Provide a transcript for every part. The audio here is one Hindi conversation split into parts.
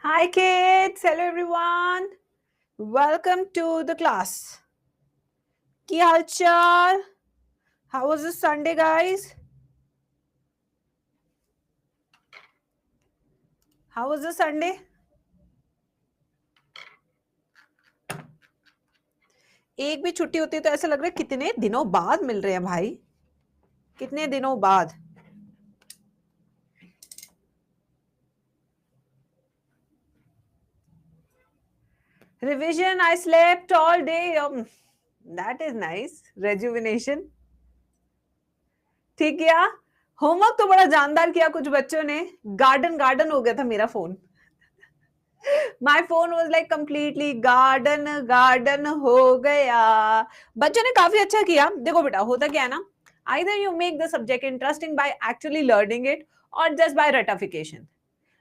Hi kids, hello everyone. Welcome to the class. की हालचाल? How was the Sunday, guys? How was the Sunday? एक भी छुट्टी होती तो ऐसा लग रहा है कितने दिनों बाद मिल रहे हैं भाई, कितने दिनों बाद. Revision, I slept all day. That is nice. Rejuvenation. ठीक किया. होमवर्क तो बड़ा जानदार किया कुछ बच्चों ने. गार्डन हो गया था मेरा phone. My phone was like completely garden हो गया. बच्चों ने काफी अच्छा किया. देखो बेटा होता क्या है ना, either you make the subject interesting by actually learning it or just by ratification.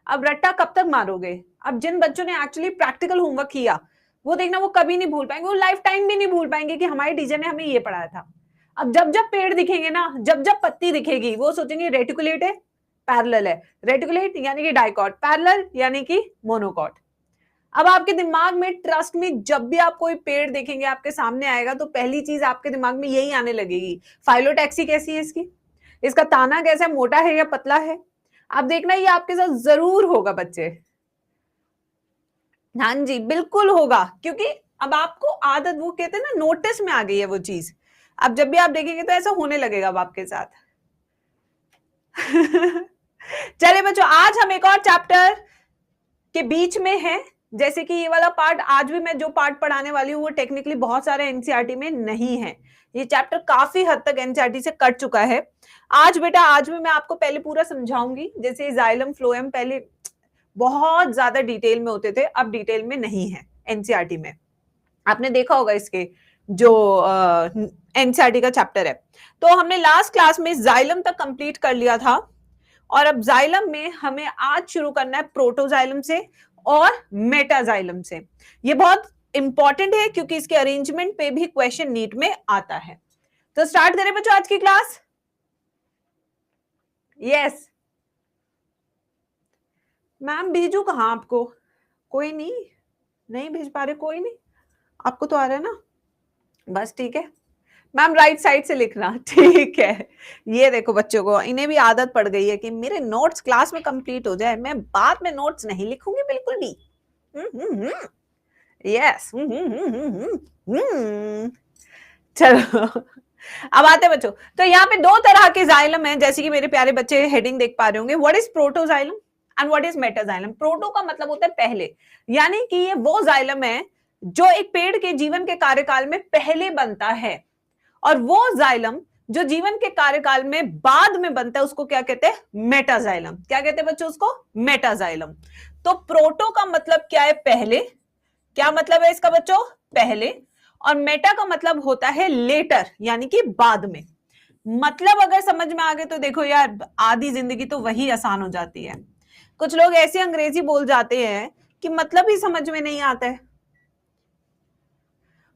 अब रट्टा कब तक मारोगे? अब जिन बच्चों ने एक्चुअली प्रैक्टिकल होमवर्क किया वो देखना वो कभी नहीं भूल पाएंगे, वो लाइफ टाइम भी नहीं भूल पाएंगे कि हमारे टीचर ने हमें ये पढ़ाया था. अब जब जब पेड़ दिखेंगे ना, जब जब पत्ती दिखेगी वो सोचेंगे रेटिकुलेट है, पैरेलल है. रेटिकुलेट यानी कि डाइकॉट, पैरेलल यानी कि मोनोकॉट. अब आपके दिमाग में ट्रस्ट में जब भी आप कोई पेड़ देखेंगे आपके सामने आएगा तो पहली चीज आपके दिमाग में यही आने लगेगी, फाइलोटैक्सी कैसी है इसकी, इसका ताना कैसा है, मोटा है या पतला है. आप देखना ये आपके साथ जरूर होगा बच्चे. हाँ जी बिल्कुल होगा, क्योंकि अब आपको आदत, वो कहते हैं ना, नोटिस में आ गई है वो चीज. अब जब भी आप देखेंगे तो ऐसा होने लगेगा अब आपके साथ. चलिए बच्चों, आज हम एक और चैप्टर के बीच में है. जैसे कि ये वाला पार्ट, आज भी मैं जो पार्ट पढ़ाने वाली हूँ वो टेक्निकली बहुत सारे एनसीईआरटी में नहीं है. ये चैप्टर काफी हद तक एनसीईआरटी से कट चुका है. आज बेटा, आज भी मैं आपको पहले पूरा समझाऊंगी. जैसे जाइलम फ्लोएम पहले बहुत ज्यादा डिटेल में होते थे, अब डिटेल में नहीं है एनसीईआरटी में. आपने देखा होगा इसके जो एनसीईआरटी का चैप्टर है. तो हमने लास्ट क्लास में जाइलम तक कंप्लीट कर लिया था और अब जाइलम में हमें आज शुरू करना है प्रोटोजाइलम से और मेटाजाइलम से. ये बहुत इंपॉर्टेंट है क्योंकि इसके अरेंजमेंट पे भी क्वेश्चन नीट में आता है. तो स्टार्ट करें बच्चों आज की क्लास. यस मैम, भेजू कहां आपको? कोई नहीं भेज पा रहे, कोई नहीं. आपको तो आ रहा है ना, बस ठीक है. मैम राइट साइड से लिखना. ठीक है. ये देखो बच्चों को, इन्हें भी आदत पड़ गई है कि मेरे नोट्स क्लास में कंप्लीट हो जाए, मैं बाद में नोट्स नहीं लिखूंगी बिल्कुल भी. यस. चलो अब आते बच्चों. तो यहाँ पे दो तरह के जाइलम हैं, जैसे कि मेरे प्यारे बच्चे हेडिंग देख पा रहे होंगे. What is protoxylem and what is metaxylem. Proto का मतलब होता है पहले, यानी कि ये वो जाइलम है जो एक पेड़ के जीवन के कार्यकाल में पहले बनता है, और वो जाइलम जो जीवन के कार्यकाल में बाद में बनता है उसको क्या कहते हैं? मेटाजाइलम. क्या कहते हैं बच्चों उसको? मेटाजाइलम. तो प्रोटो का मतलब क्या है? पहले. क्या मतलब है इसका बच्चों? पहले. और मेटा का मतलब होता है लेटर, यानी कि बाद में. मतलब अगर समझ में आ गए तो देखो यार, आधी जिंदगी तो वही आसान हो जाती है. कुछ लोग ऐसी अंग्रेजी बोल जाते हैं कि मतलब ही समझ में नहीं आता है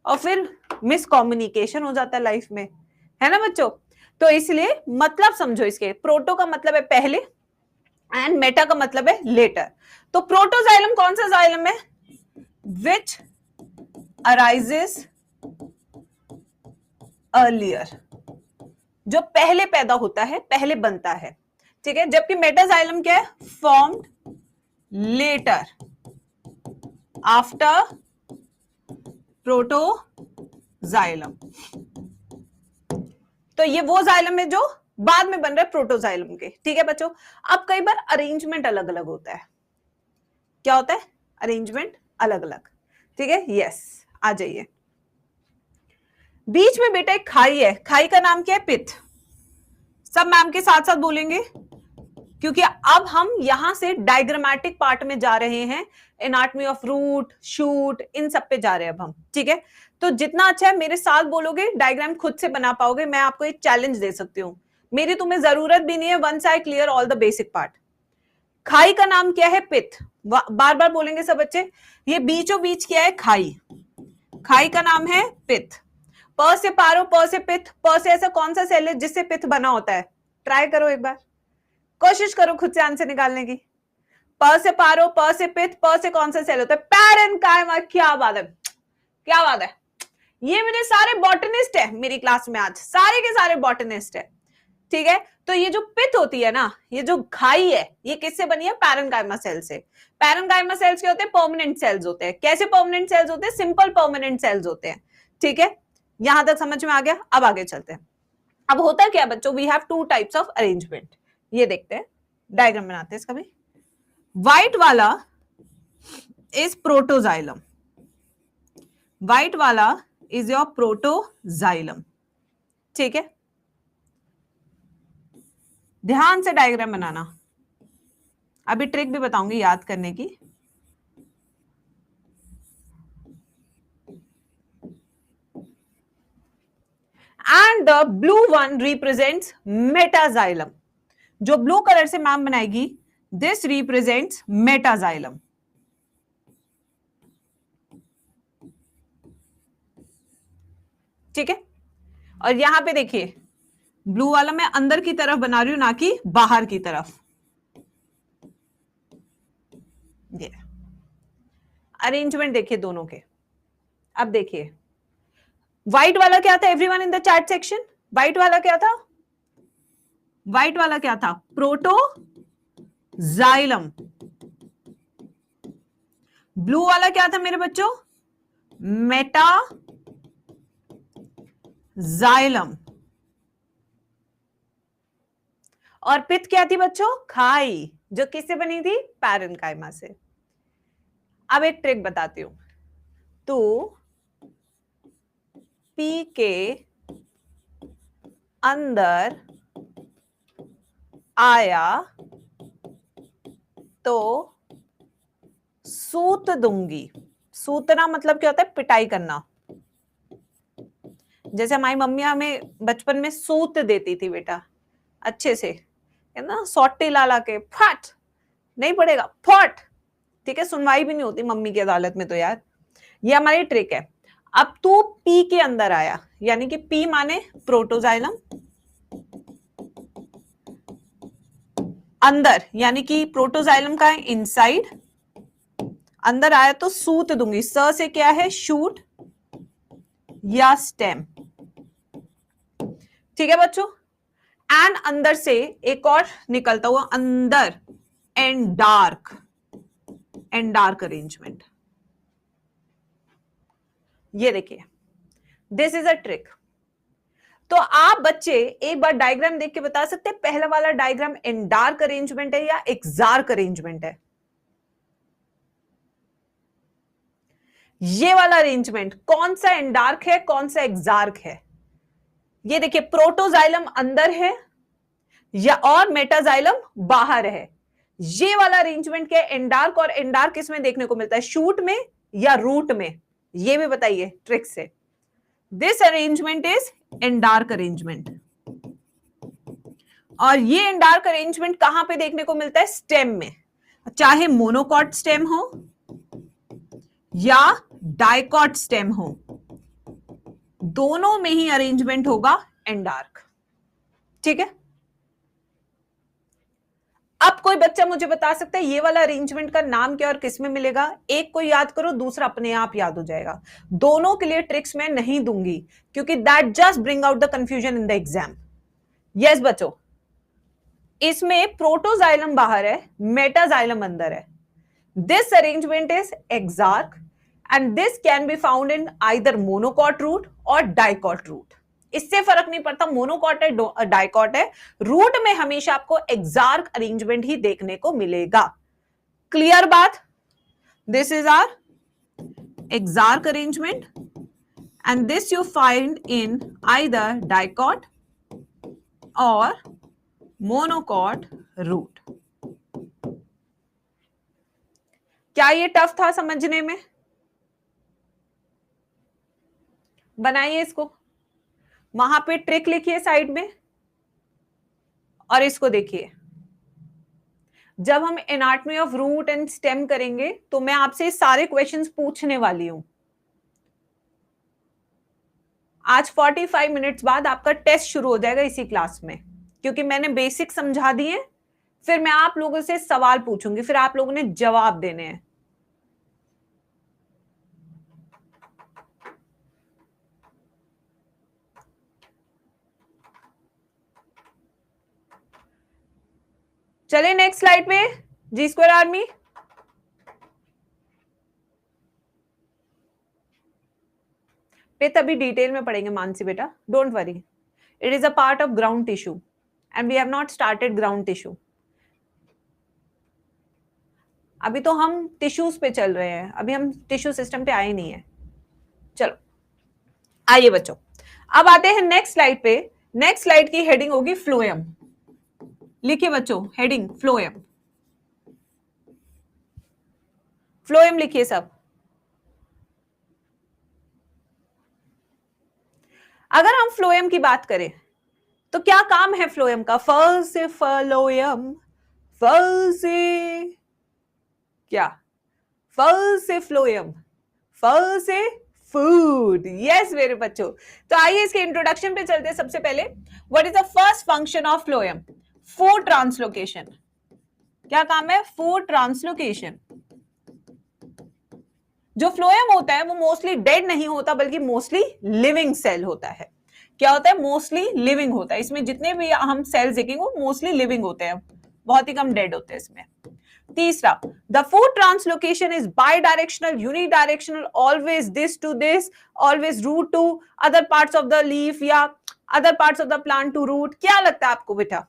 और फिर मिसकम्युनिकेशन हो जाता है लाइफ में, है ना बच्चों. तो इसलिए मतलब समझो इसके. प्रोटो का मतलब है पहले एंड मेटा का मतलब है लेटर. तो प्रोटोजाइलम कौन सा जाइलम है? विच अराइजेस अर्लियर, जो पहले पैदा होता है, पहले बनता है. ठीक है. जबकि मेटाजाइलम क्या है? Formed later after protoxylem. तो ये वो जाइलम है जो बाद में बन रहा है प्रोटोजाइलम के. ठीक है बच्चों. अब कई बार अरेंजमेंट अलग अलग होता है. क्या होता है? अरेंजमेंट अलग अलग. ठीक है. यस, आ जाइए. बीच में बेटा एक खाई है. खाई का नाम क्या है? पिथ. सब मैम के साथ साथ बोलेंगे क्योंकि अब हम यहां से डायग्रामेटिक पार्ट में जा रहे हैं. एनाटॉमी ऑफ रूट, शूट, इन सब पे जा रहे हैं अब हम. ठीक है. तो जितना अच्छा है मेरे साथ बोलोगे, डायग्राम खुद से बना पाओगे. मैं आपको एक चैलेंज दे सकती हूँ, मेरी तुम्हें जरूरत भी नहीं है. Once I clear all the basic part. खाई का नाम क्या है? पिथ. बार बार बोलेंगे सब बच्चे. ये बीचों बीच क्या है? खाई. खाई का नाम है पिथ. प से पारो, प से पिथ. प से ऐसा कौन सा सेल है जिससे पिथ बना होता है? ट्राई करो एक बार, कोशिश करो खुद से आंसर निकालने की. प से पारो, प से पित्त, प से कौन सा सेल होता है? पैरेन्काइमा। क्या बात है, क्या बात है। ये मेरे सारे बॉटनिस्ट है मेरी क्लास में, आज सारे के सारे बॉटनिस्ट है, ठीक है। तो ये जो पित्त होती है ना, ये जो खाई है, ये किससे बनी है? पैरेन्काइमा सेल से। पैरेन्काइमा सेल्स क्या होते हैं? परमानेंट सेल्स होते हैं। कैसे परमानेंट सेल्स होते हैं? सिंपल परमानेंट सेल्स होते हैं, ठीक है। यहां तक समझ में आ गया? अब आगे चलते हैं। अब होता क्या बच्चों, we have two types of arrangement. ये देखते हैं, डायग्राम बनाते हैं इसका भी। व्हाइट वाला इज प्रोटोजाइलम, व्हाइट वाला इज योर प्रोटोजाइलम, ठीक है। ध्यान से डायग्राम बनाना, अभी ट्रिक भी बताऊंगी याद करने की। And the blue one represents metaxylem. जो ब्लू कलर से मैम बनाएगी, दिस रिप्रेजेंट्स मेटाजाइलम, ठीक है। और यहां पे देखिए, ब्लू वाला मैं अंदर की तरफ बना रही हूं, ना कि बाहर की तरफ। ये अरेंजमेंट देखिए दोनों के। अब देखिए, व्हाइट वाला क्या था everyone in the chat section? White वाला क्या था? व्हाइट वाला क्या था? प्रोटोजाइलम। ब्लू वाला क्या था मेरे बच्चों? मेटाजाइलम। और पित्त क्या थी बच्चों? खाई, जो किससे बनी थी? पैरेन्काइमा से। अब एक ट्रिक बताती हूं। तू पी के अंदर आया तो सूत दूंगी। सूतना मतलब क्या होता है? पिटाई करना। जैसे हमारी मम्मी हमें बचपन में सूत देती थी बेटा, अच्छे से, है ना, सौटी ला ला के, फट नहीं पड़ेगा, फट, ठीक है। सुनवाई भी नहीं होती मम्मी की अदालत में तो यार। ये हमारी ट्रिक है। अब तू पी के अंदर आया, यानी कि पी माने प्रोटोजाइलम, अंदर यानी कि प्रोटोजाइलम का है इनसाइड, अंदर आया तो सूत दूंगी। स से क्या है? शूट या स्टेम, ठीक है बच्चों। एंड अंदर से एक और निकलता हुआ अंदर, and dark, and dark arrangement. ये देखिए, दिस इज अ ट्रिक। तो आप बच्चे एक बार डायग्राम देख के बता सकते हैं पहला वाला डायग्राम एंड डार्क अरेंजमेंट है या एक्सार्क अरेंजमेंट है? ये वाला अरेंजमेंट कौन सा एंड डार्क है, कौन सा एक्सार्क है? ये देखिए, प्रोटोजाइलम अंदर है या और मेटाजाइलम बाहर है। ये वाला अरेंजमेंट क्या है? एंडार्क। और एंडार्क किसमें देखने को मिलता है? शूट में या रूट में? ये भी बताइए ट्रिक से। This arrangement is एंडार्क arrangement. और ये एंडार्क अरेंजमेंट कहां पे देखने को मिलता है? स्टेम में, चाहे मोनोकॉट स्टेम हो या डाइकॉट स्टेम हो, दोनों में ही अरेंजमेंट होगा एंडार्क, ठीक है। अब कोई बच्चा मुझे बता सकता है ये वाला अरेंजमेंट का नाम क्या और किस में मिलेगा? एक को याद करो, दूसरा अपने आप याद हो जाएगा। दोनों के लिए ट्रिक्स मैं नहीं दूंगी क्योंकि that just bring out the confusion in the exam. Yes बच्चों, इसमें प्रोटोजाइलम बाहर है, मेटाजाइलम अंदर है। This arrangement is exarch and this can be found in either monocot root और डाइकॉट रूट। इससे फर्क नहीं पड़ता मोनोकॉट है डाइकॉट है, रूट में हमेशा आपको एक्सार्क अरेंजमेंट ही देखने को मिलेगा। क्लियर बात? This is our exarch arrangement and this you find in either dicot और मोनोकॉट रूट। क्या ये टफ था समझने में? बनाइए इसको, वहां पे ट्रिक लिखिए साइड में और इसको देखिए। जब हम anatomy of root and stem करेंगे तो मैं आपसे सारे क्वेश्चंस पूछने वाली हूं। आज 45 मिनट्स बाद आपका टेस्ट शुरू हो जाएगा इसी क्लास में, क्योंकि मैंने बेसिक समझा दिए, फिर मैं आप लोगों से सवाल पूछूंगी, फिर आप लोगों ने जवाब देने हैं। चलिए नेक्स्ट स्लाइड पे, जी स्क्वायर आर्मी। पे तभी डिटेल में पढ़ेंगे मानसी बेटा, don't worry, it is a part of ground tissue and we have not started ground tissue. अभी तो हम टिश्यूज पे चल रहे हैं, अभी हम टिश्यू सिस्टम पे आए नहीं है। चलो आइए बच्चों, अब आते हैं नेक्स्ट स्लाइड पे। नेक्स्ट स्लाइड की हेडिंग होगी फ्लोएम। लिखिए बच्चों हेडिंग फ्लोएम, फ्लोएम लिखिए सब। अगर हम फ्लोएम की बात करें तो क्या काम है फ्लोएम का? फ से फ्लोएम, फ से क्या? फ से फ्लोएम, फ से फूड। यस मेरे बच्चों, तो आइए इसके इंट्रोडक्शन पे चलते हैं। सबसे पहले what is the first function of phloem? Food translocation. क्या काम है? Food translocation. जो फ्लोएम होता है वो मोस्टली डेड नहीं होता, बल्कि मोस्टली लिविंग सेल होता है। क्या होता है? मोस्टली लिविंग होता है। इसमें जितने भी हम सेल्स देखेंगे वो मोस्टली लिविंग होते हैं, बहुत ही कम डेड होते हैं इसमें। तीसरा, the food translocation is bidirectional, unidirectional, always this to this, always root to other parts of the leaf या other parts of the plant to root. क्या लगता है आपको बेटा?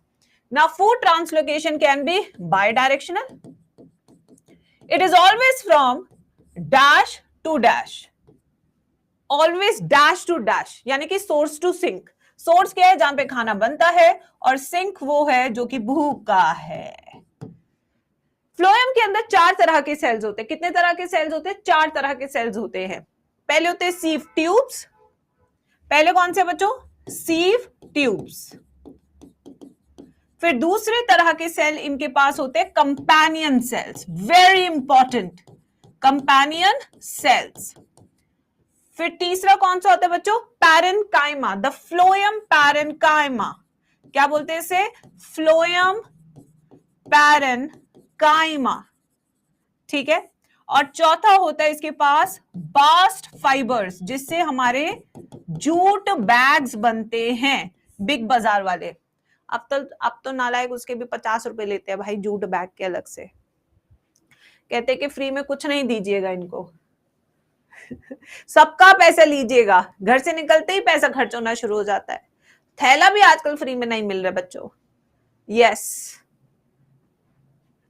ना food translocation can be bidirectional, it is always from dash to dash, always dash to dash, यानी कि सोर्स टू सिंक। सोर्स क्या है? जहां पे खाना बनता है, और सिंक वो है जो कि भूख का है। फ्लोएम के अंदर 4 तरह के सेल्स होते हैं। कितने तरह के सेल्स होते हैं? 4 तरह के सेल्स होते हैं। पहले होते हैं सीव ट्यूब्स। पहले कौन से बच्चों? Sieve tubes. फिर दूसरे तरह के सेल इनके पास होते हैं companion cells, very important, companion cells. फिर तीसरा कौन सा होता है बच्चों? Parenchyma, the phloem parenchyma. क्या बोलते हैं इसे? फ्लोएम पैरेन्काइमा, ठीक है। और चौथा होता है इसके पास बास्ट फाइबर्स, जिससे हमारे जूट बैग्स बनते हैं, बिग बाजार वाले। अब तो नालायक उसके भी 50 रुपए लेते हैं भाई, जूट बैग के अलग से। कहते हैं कि फ्री में कुछ नहीं दीजिएगा इनको, सबका पैसा लीजिएगा। घर से निकलते ही पैसा खर्च होना शुरू हो जाता है। थैला भी आजकल फ्री में नहीं मिल रहा बच्चों। यस,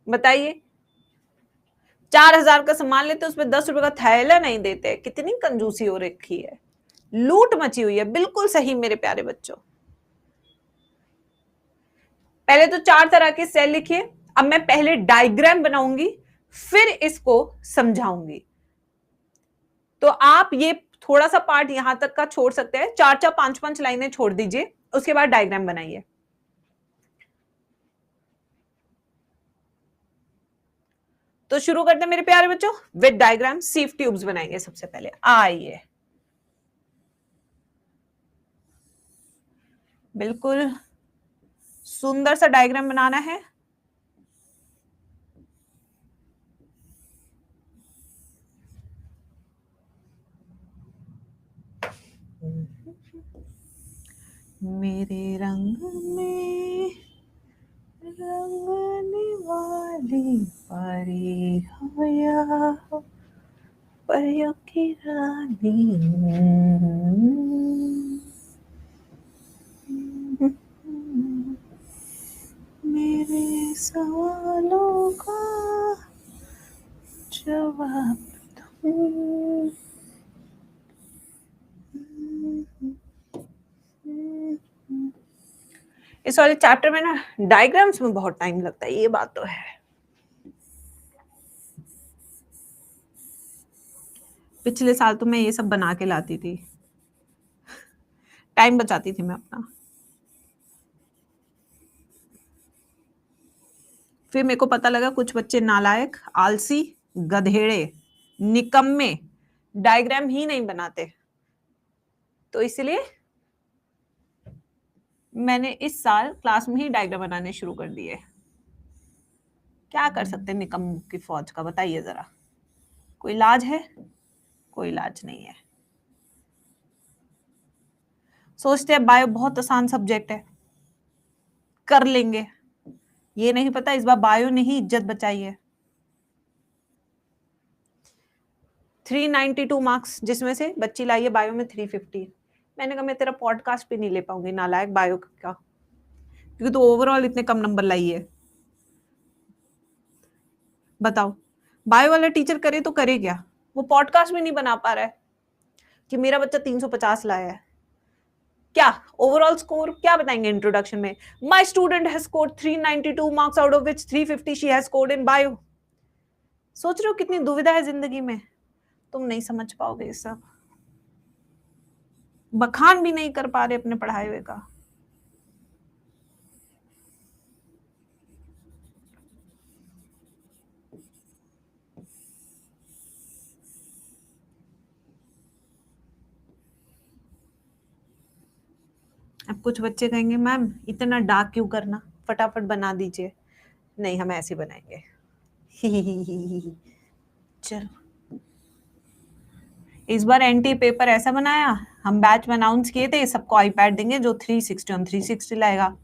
बताइए, 4000 का सामान लेते उसमें 10 रुपए का थैला नहीं देते। कितनी कंजूसी हो रखी है, लूट मची हुई है। बिल्कुल सही मेरे प्यारे बच्चों। पहले तो 4 तरह के सेल लिखिए। अब मैं पहले डायग्राम बनाऊंगी, फिर इसको समझाऊंगी। तो आप ये थोड़ा सा पार्ट यहां तक का छोड़ सकते हैं, 4-4, 5-5 लाइनें छोड़ दीजिए, उसके बाद डायग्राम बनाइए। तो शुरू करते हैं मेरे प्यारे बच्चों विद डायग्राम। सीव ट्यूब्स बनाएंगे सबसे पहले। आइए, बिल्कुल सुंदर सा डायग्राम बनाना है। मेरे रंग में रंगने वाली परी हो या परियों की रानी, मेरे सवालों का जवाब तुम। इस वाले चैप्टर में ना डायग्राम्स में बहुत टाइम लगता है, ये बात तो है। पिछले साल तो मैं ये सब बना के लाती थी, टाइम बचाती थी मैं अपना। फिर मेरे को पता लगा कुछ बच्चे नालायक, आलसी, गधेड़े, निकम्मे डायग्राम ही नहीं बनाते, तो इसलिए मैंने इस साल क्लास में ही डायग्राम बनाने शुरू कर दिए। क्या कर सकते हैं निकम्मों की फौज का, बताइए जरा। कोई इलाज है? कोई इलाज नहीं है। सोचते हैं बायो बहुत आसान सब्जेक्ट है, कर लेंगे। ये नहीं पता इस बार बायो ने ही इज्जत बचाई है। 392 मार्क्स, जिसमें से बच्ची लाई है बायो में 350। मैंने कहा मैं तेरा पॉडकास्ट भी नहीं ले पाऊंगी नालायक बायो का, क्योंकि तू ओवरऑल इतने कम नंबर लाई है। बताओ, बायो वाला टीचर करे तो करे क्या? वो पॉडकास्ट भी नहीं बना पा रहा है कि मेरा बच्चा 350 लाया है। क्या ओवरऑल स्कोर क्या बताएंगे इंट्रोडक्शन में? My student has scored 392 marks out of which 350 she has scored in bio. सोच रहे हो कितनी दुविधा है जिंदगी में? तुम नहीं समझ पाओगे ये सब। बखान भी नहीं कर पा रहे अपने पढ़ाए हुए का। अब कुछ बच्चे कहेंगे मैम इतना डार्क क्यों करना, फटाफट बना दीजिए। नहीं, हम ऐसे बनाएंगे। चलो, इस बार एनटी पेपर ऐसा बनाया, हम बैच में अनाउंस किए थे सबको आईपैड देंगे जो 360 ऑन 360 लाएगा।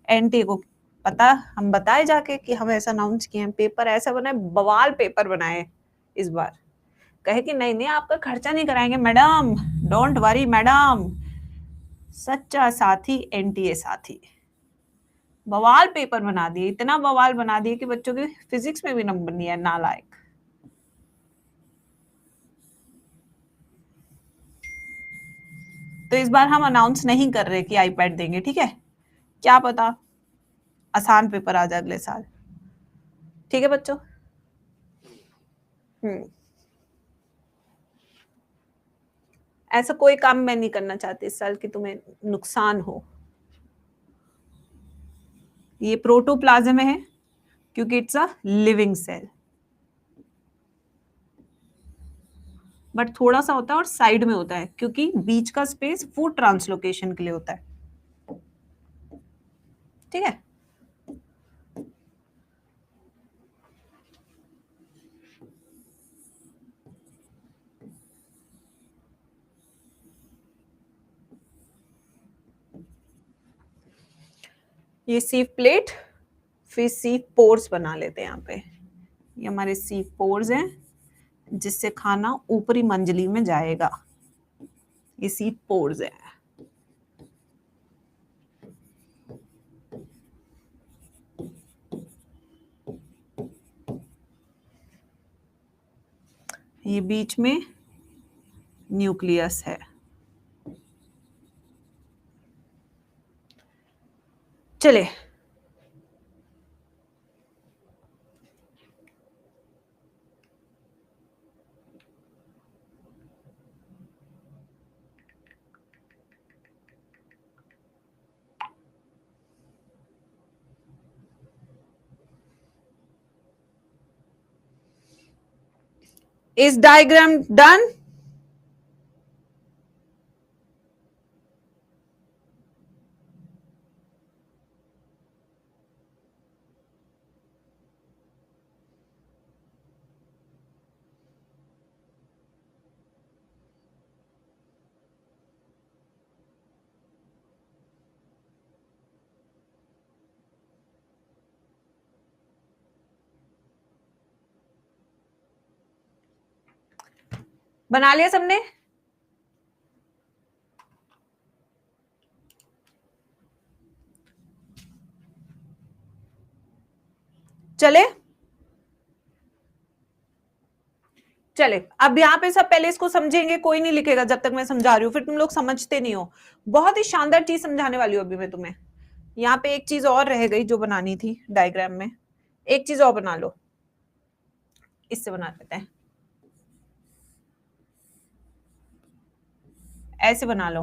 एनटी को पता, हम बताए जाके कि हम ऐसा अनाउंस किए हैं। पेपर ऐसा बनाए, बवाल पेपर बनाए इस बार। कहे कि नहीं नहीं आपका खर्चा नहीं कराएंगे मैडम, डोंट वरी मैडम, सच्चा साथी एनटीए साथी। बवाल पेपर बना दिए, इतना बवाल बना दिए कि बच्चों के फिजिक्स में भी नंबर नहीं है, नालायक। तो इस बार हम अनाउंस नहीं कर रहे कि आईपैड देंगे, ठीक है? क्या पता आसान पेपर आ जाए अगले साल। ठीक है बच्चों? ऐसा कोई काम मैं नहीं करना चाहती इस साल कि तुम्हें नुकसान हो। ये प्रोटोप्लाज्म में है क्योंकि it's a living cell, but थोड़ा सा होता है और साइड में होता है क्योंकि बीच का स्पेस फूड ट्रांसलोकेशन के लिए होता है। ठीक है? ये सीव प्लेट, फिर सीव पोर्स बना लेते हैं यहाँ पे। ये हमारे सीव पोर्स हैं जिससे खाना ऊपरी मंजली में जाएगा। ये सीव पोर्स है। ये बीच में न्यूक्लियस है। चले, इस डायग्राम डन? बना लिया सबने? चले चले, अब यहाँ पे सब पहले इसको समझेंगे, कोई नहीं लिखेगा जब तक मैं समझा रही हूँ, फिर तुम लोग समझते नहीं हो। बहुत ही शानदार चीज समझाने वाली हूँ अभी मैं तुम्हें। यहाँ पे एक चीज और रह गई जो बनानी थी डायग्राम में, एक चीज और बना लो। इससे बना लेते हैं, ऐसे बना लो।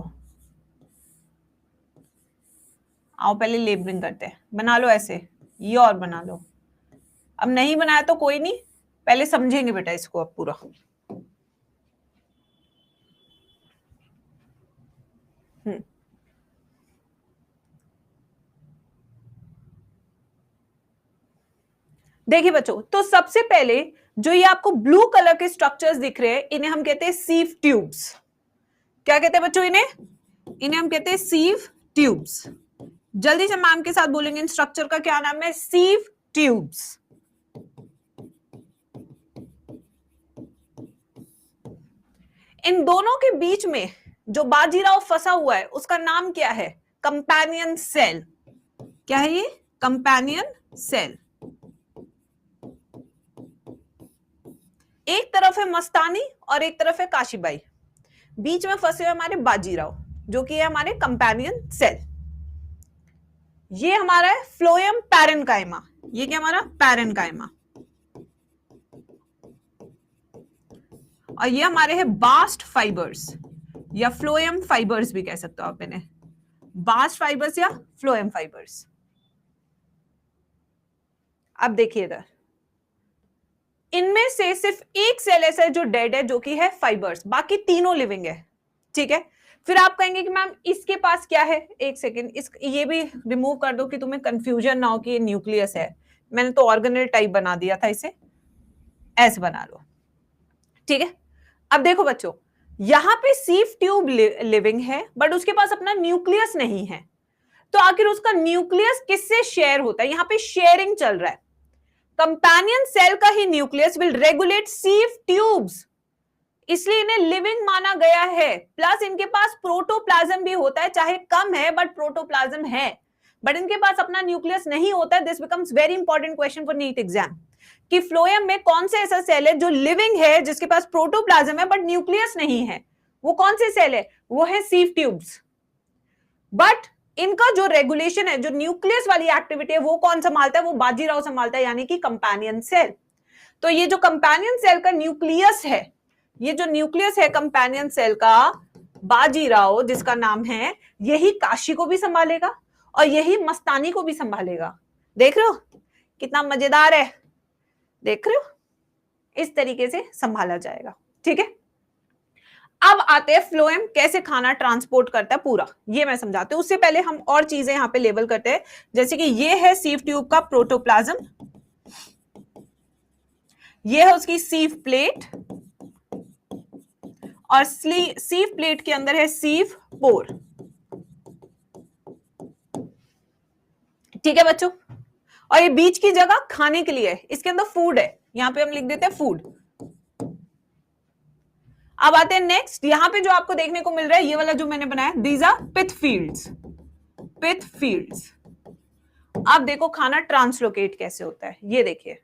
आओ पहले लेबलिंग करते हैं, बना लो ऐसे, ये और बना लो। अब नहीं बनाया तो कोई नहीं, पहले समझेंगे बेटा इसको अब पूरा। देखिए बच्चों, तो सबसे पहले जो ये आपको ब्लू कलर के स्ट्रक्चर्स दिख रहे हैं, इन्हें हम कहते हैं सीव ट्यूब्स। क्या कहते हैं बच्चों इन्हें? इन्हें हम कहते हैं सीव ट्यूब्स। जल्दी से मैम के साथ बोलेंगे इन स्ट्रक्चर का क्या नाम है? Sieve tubes. इन दोनों के बीच में जो बाजीराव फंसा हुआ है उसका नाम क्या है? Companion cell. क्या है ये? Companion cell. एक तरफ है मस्तानी और एक तरफ है काशीबाई, बीच में फंसे हुए हमारे बाजीराव, जो कि है हमारे कंपेनियन सेल। ये हमारा है फ्लोएम पैरेन्काइमा। ये क्या हमारा? पैरेन्काइमा। और ये हमारे हैं बास्ट फाइबर्स या फ्लोएम फाइबर्स भी कह सकते हो आप इन्हें, बास्ट फाइबर्स या फ्लोएम फाइबर्स। अब देखिए इधर, इनमें से सिर्फ एक सेल ऐसा है जो डेड है, जो कि है फाइबर्स, बाकी तीनों लिविंग है। ठीक है, फिर आप कहेंगे कि मैम इसके पास क्या है? एक सेकेंड, इस ये भी रिमूव कर दो कि तुम्हें कंफ्यूजन ना हो कि ये न्यूक्लियस है। मैंने तो ऑर्गेनेल टाइप बना दिया था, इसे ऐसे बना लो। ठीक है, अब देखो बच्चों, यहां पे सीव ट्यूब लिविंग है बट उसके पास अपना न्यूक्लियस नहीं है, तो आखिर उसका न्यूक्लियस किससे शेयर होता है? यहां पे शेयरिंग चल रहा है। कंपेनियन सेल का ही nucleus will regulate sieve tubes, इसलिए इन्हें लिविंग माना गया है। प्लस इनके पास प्रोटोप्लाज्म भी होता है, चाहे कम है बट प्रोटोप्लाज्म है, बट इनके पास अपना न्यूक्लियस नहीं होता है। This becomes very important question for NEET exam कि फ्लोएम में कौन से ऐसा सेल है जो लिविंग है, जिसके पास प्रोटोप्लाज्म है बट न्यूक्लियस नहीं है? वो कौन से सेल है? वो है सीव ट्यूब्स। बट इनका जो रेगुलेशन है, जो न्यूक्लियस वाली एक्टिविटी है, वो कौन संभालता है? वो बाजीराव संभालता है, यानी कि कंपेनियन सेल। तो ये जो कंपेनियन सेल का न्यूक्लियस है, ये जो न्यूक्लियस है कंपेनियन सेल का, बाजीराव जिसका नाम है, यही काशी को भी संभालेगा और यही मस्तानी को भी संभालेगा। देख रहे हो कितना मजेदार है? देख रहे हो, इस तरीके से संभाला जाएगा। ठीक है, अब आते हैं फ्लोएम कैसे खाना ट्रांसपोर्ट करता है पूरा, ये मैं समझाती हूं। उससे पहले हम और चीजें यहां पे लेबल करते हैं, जैसे कि ये है सीव ट्यूब का प्रोटोप्लाज्म, ये है उसकी सीव प्लेट, और सीव प्लेट के अंदर है सीव पोर। ठीक है बच्चों, और ये बीच की जगह खाने के लिए है, इसके अंदर फूड है, यहां पे हम लिख देते हैं फूड। अब आते हैं नेक्स्ट, यहां पे जो आपको देखने को मिल रहा है, ये वाला जो मैंने बनाया, these are pith fields. Pith fields. अब देखो खाना ट्रांसलोकेट कैसे होता है, ये देखिए।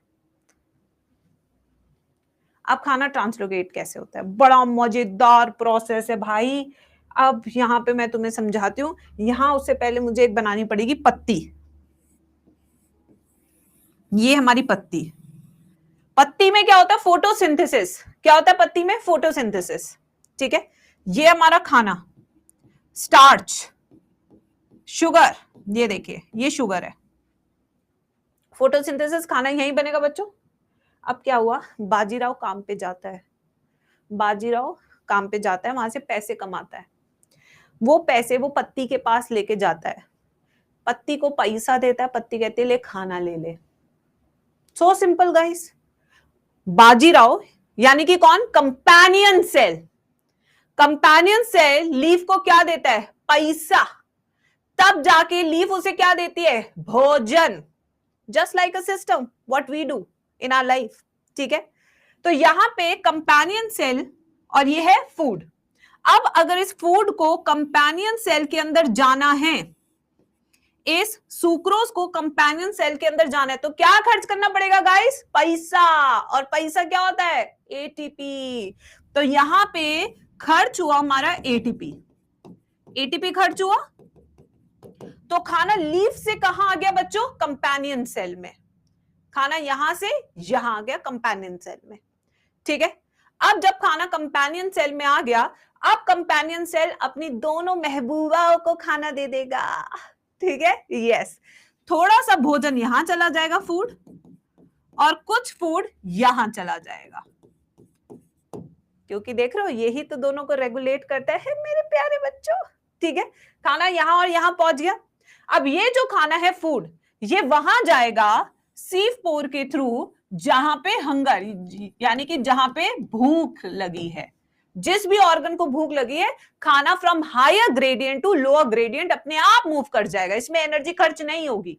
अब खाना ट्रांसलोकेट कैसे होता है, बड़ा मजेदार प्रोसेस है भाई। अब यहां पे मैं तुम्हें समझाती हूं। यहां उससे पहले मुझे एक बनानी पड़ेगी पत्ती। ये हमारी पत्ती। पत्ती में क्या होता है? फोटोसिंथेसिस। क्या होता है पत्ती में? फोटोसिंथेसिस। ठीक है, ये हमारा खाना, स्टार्च, शुगर, ये देखिए ये शुगर है। फोटोसिंथेसिस, खाना यहीं बनेगा बच्चों। अब क्या हुआ? बाजीराव काम पे जाता है, बाजीराव काम पे जाता है, वहां से पैसे कमाता है। वो पैसे वो पत्ती के पास लेके जाता है, पत्ती को पैसा देता है, पत्ती कहती है ले खाना ले ले। So simple guys. बाजीराव यानी कि कौन? Companion cell. Companion cell leaf को क्या देता है? पैसा। तब जाके लीफ उसे क्या देती है? भोजन। Just like a system what we do in our life. ठीक है, तो यहां पे कंपेनियन सेल और ये है फूड। अब अगर इस फूड को कंपेनियन सेल के अंदर जाना है, इस सुक्रोज को कंपेनियन सेल के अंदर जाना है, तो क्या खर्च करना पड़ेगा गाइस? पैसा। और पैसा क्या होता है? एटीपी। तो यहां पे खर्च हुआ हमारा एटीपी। एटीपी खर्च हुआ, तो खाना लीफ से कहां आ गया बच्चों? कंपेनियन सेल में। खाना यहां से यहां आ गया कंपेनियन सेल में। ठीक है, अब जब खाना कंपेनियन सेल में आ गया, अब कंपेनियन सेल अपनी दोनों महबूबाओं को खाना दे देगा। ठीक है, यस। थोड़ा सा भोजन यहां चला जाएगा, फूड, और कुछ फूड यहां चला जाएगा, क्योंकि देख रहे हो यही तो दोनों को रेगुलेट करता है मेरे प्यारे बच्चों। ठीक है, खाना यहां और यहां पहुंच गया। अब ये जो खाना है फूड, ये वहां जाएगा सीव पोर के थ्रू जहां पे हंगर यानी कि जहां पे भूख लगी है, जिस भी ऑर्गन को भूख लगी है, खाना from higher gradient to lower gradient अपने आप मूव कर जाएगा, इसमें एनर्जी खर्च नहीं होगी।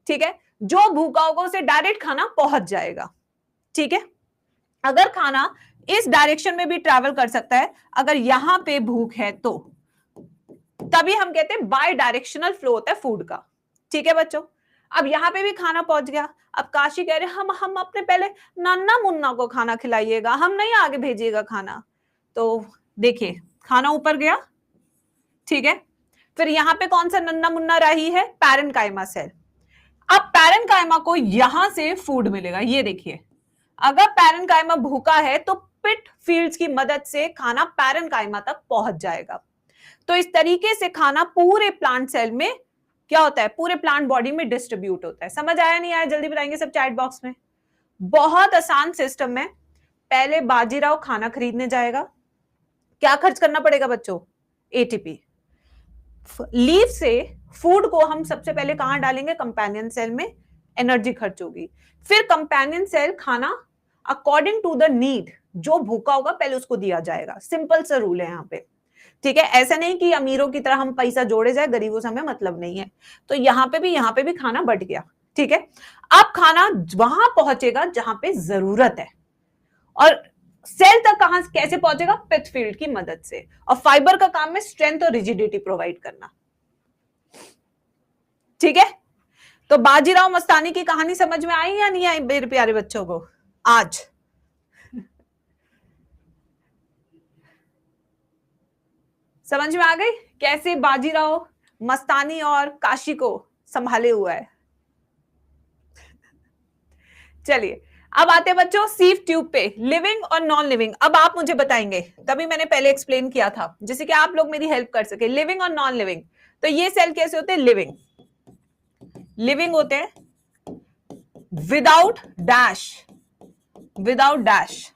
ठीक है, जो भूखा होगा उसे डायरेक्ट खाना पहुंच जाएगा। ठीक है, अगर खाना इस डायरेक्शन में भी ट्रैवल कर सकता है, अगर यहां पे भूख है तो तभी हम कहते हैं बाय डायरेक्शनल फ्लो होता है फूड का। ठीक है बच्चों, अब यहां पे भी खाना पहुंच गया। अब काशी कह रहे हम अपने पहले नन्ना मुन्ना को खाना खिलाइएगा, हम नहीं आगे भेजिएगा खाना। तो देखिए खाना ऊपर गया, ठीक है, फिर यहां पे कौन सा नन्ना मुन्ना रही है, पैरेन्काइमा सेल। अब पैरेन्काइमा को यहां से फूड मिलेगा, ये देखिए, अगर पैरेन्काइमा भूखा है तो पिट फील्ड्स की मदद से खाना पैरेन्काइमा तक पहुंच जाएगा। तो इस तरीके से खाना पूरे प्लांट सेल में क्या होता है, पूरे प्लांट बॉडी में डिस्ट्रीब्यूट होता है। समझ आया नहीं आया, जल्दी बताएंगे सब चैट बॉक्स में। बहुत आसान सिस्टम है। पहले बाजीराव खाना खरीदने जाएगा, क्या खर्च करना पड़ेगा बच्चों, एटीपी। लीफ से फूड को हम सबसे पहले कहां डालेंगे, कंपेनियन सेल में, एनर्जी खर्च होगी। फिर कंपेनियन सेल खाना अकॉर्डिंग टू द नीड, जो भूखा होगा पहले उसको दिया जाएगा। सिंपल सा रूल है यहाँ पे। ठीक है, ऐसा नहीं कि अमीरों की तरह हम पैसा जोड़े जाए, गरीबों से हमें मतलब नहीं है। तो यहाँ पे भी खाना बट गया। ठीक है, अब खाना वहां पहुंचेगा जहां पे जरूरत है, और सेल तक कहां कैसे पहुंचेगा, पिथ फील्ड की मदद से। और फाइबर का काम है स्ट्रेंथ और रिजिडिटी प्रोवाइड करना। ठीक है, तो बाजीराव मस्तानी की कहानी समझ में आई या नहीं आई मेरे प्यारे बच्चों को आज? समझ में आ गई कैसे बाजीराव मस्तानी और काशी को संभाले हुआ है। चलिए अब आते हैं बच्चों सीव ट्यूब पे, लिविंग और नॉन लिविंग। अब आप मुझे बताएंगे, तभी मैंने पहले एक्सप्लेन किया था, जिससे कि आप लोग मेरी हेल्प कर सके। लिविंग और नॉन लिविंग, तो ये सेल कैसे होते हैं, लिविंग। लिविंग होते हैं without dash, without dash,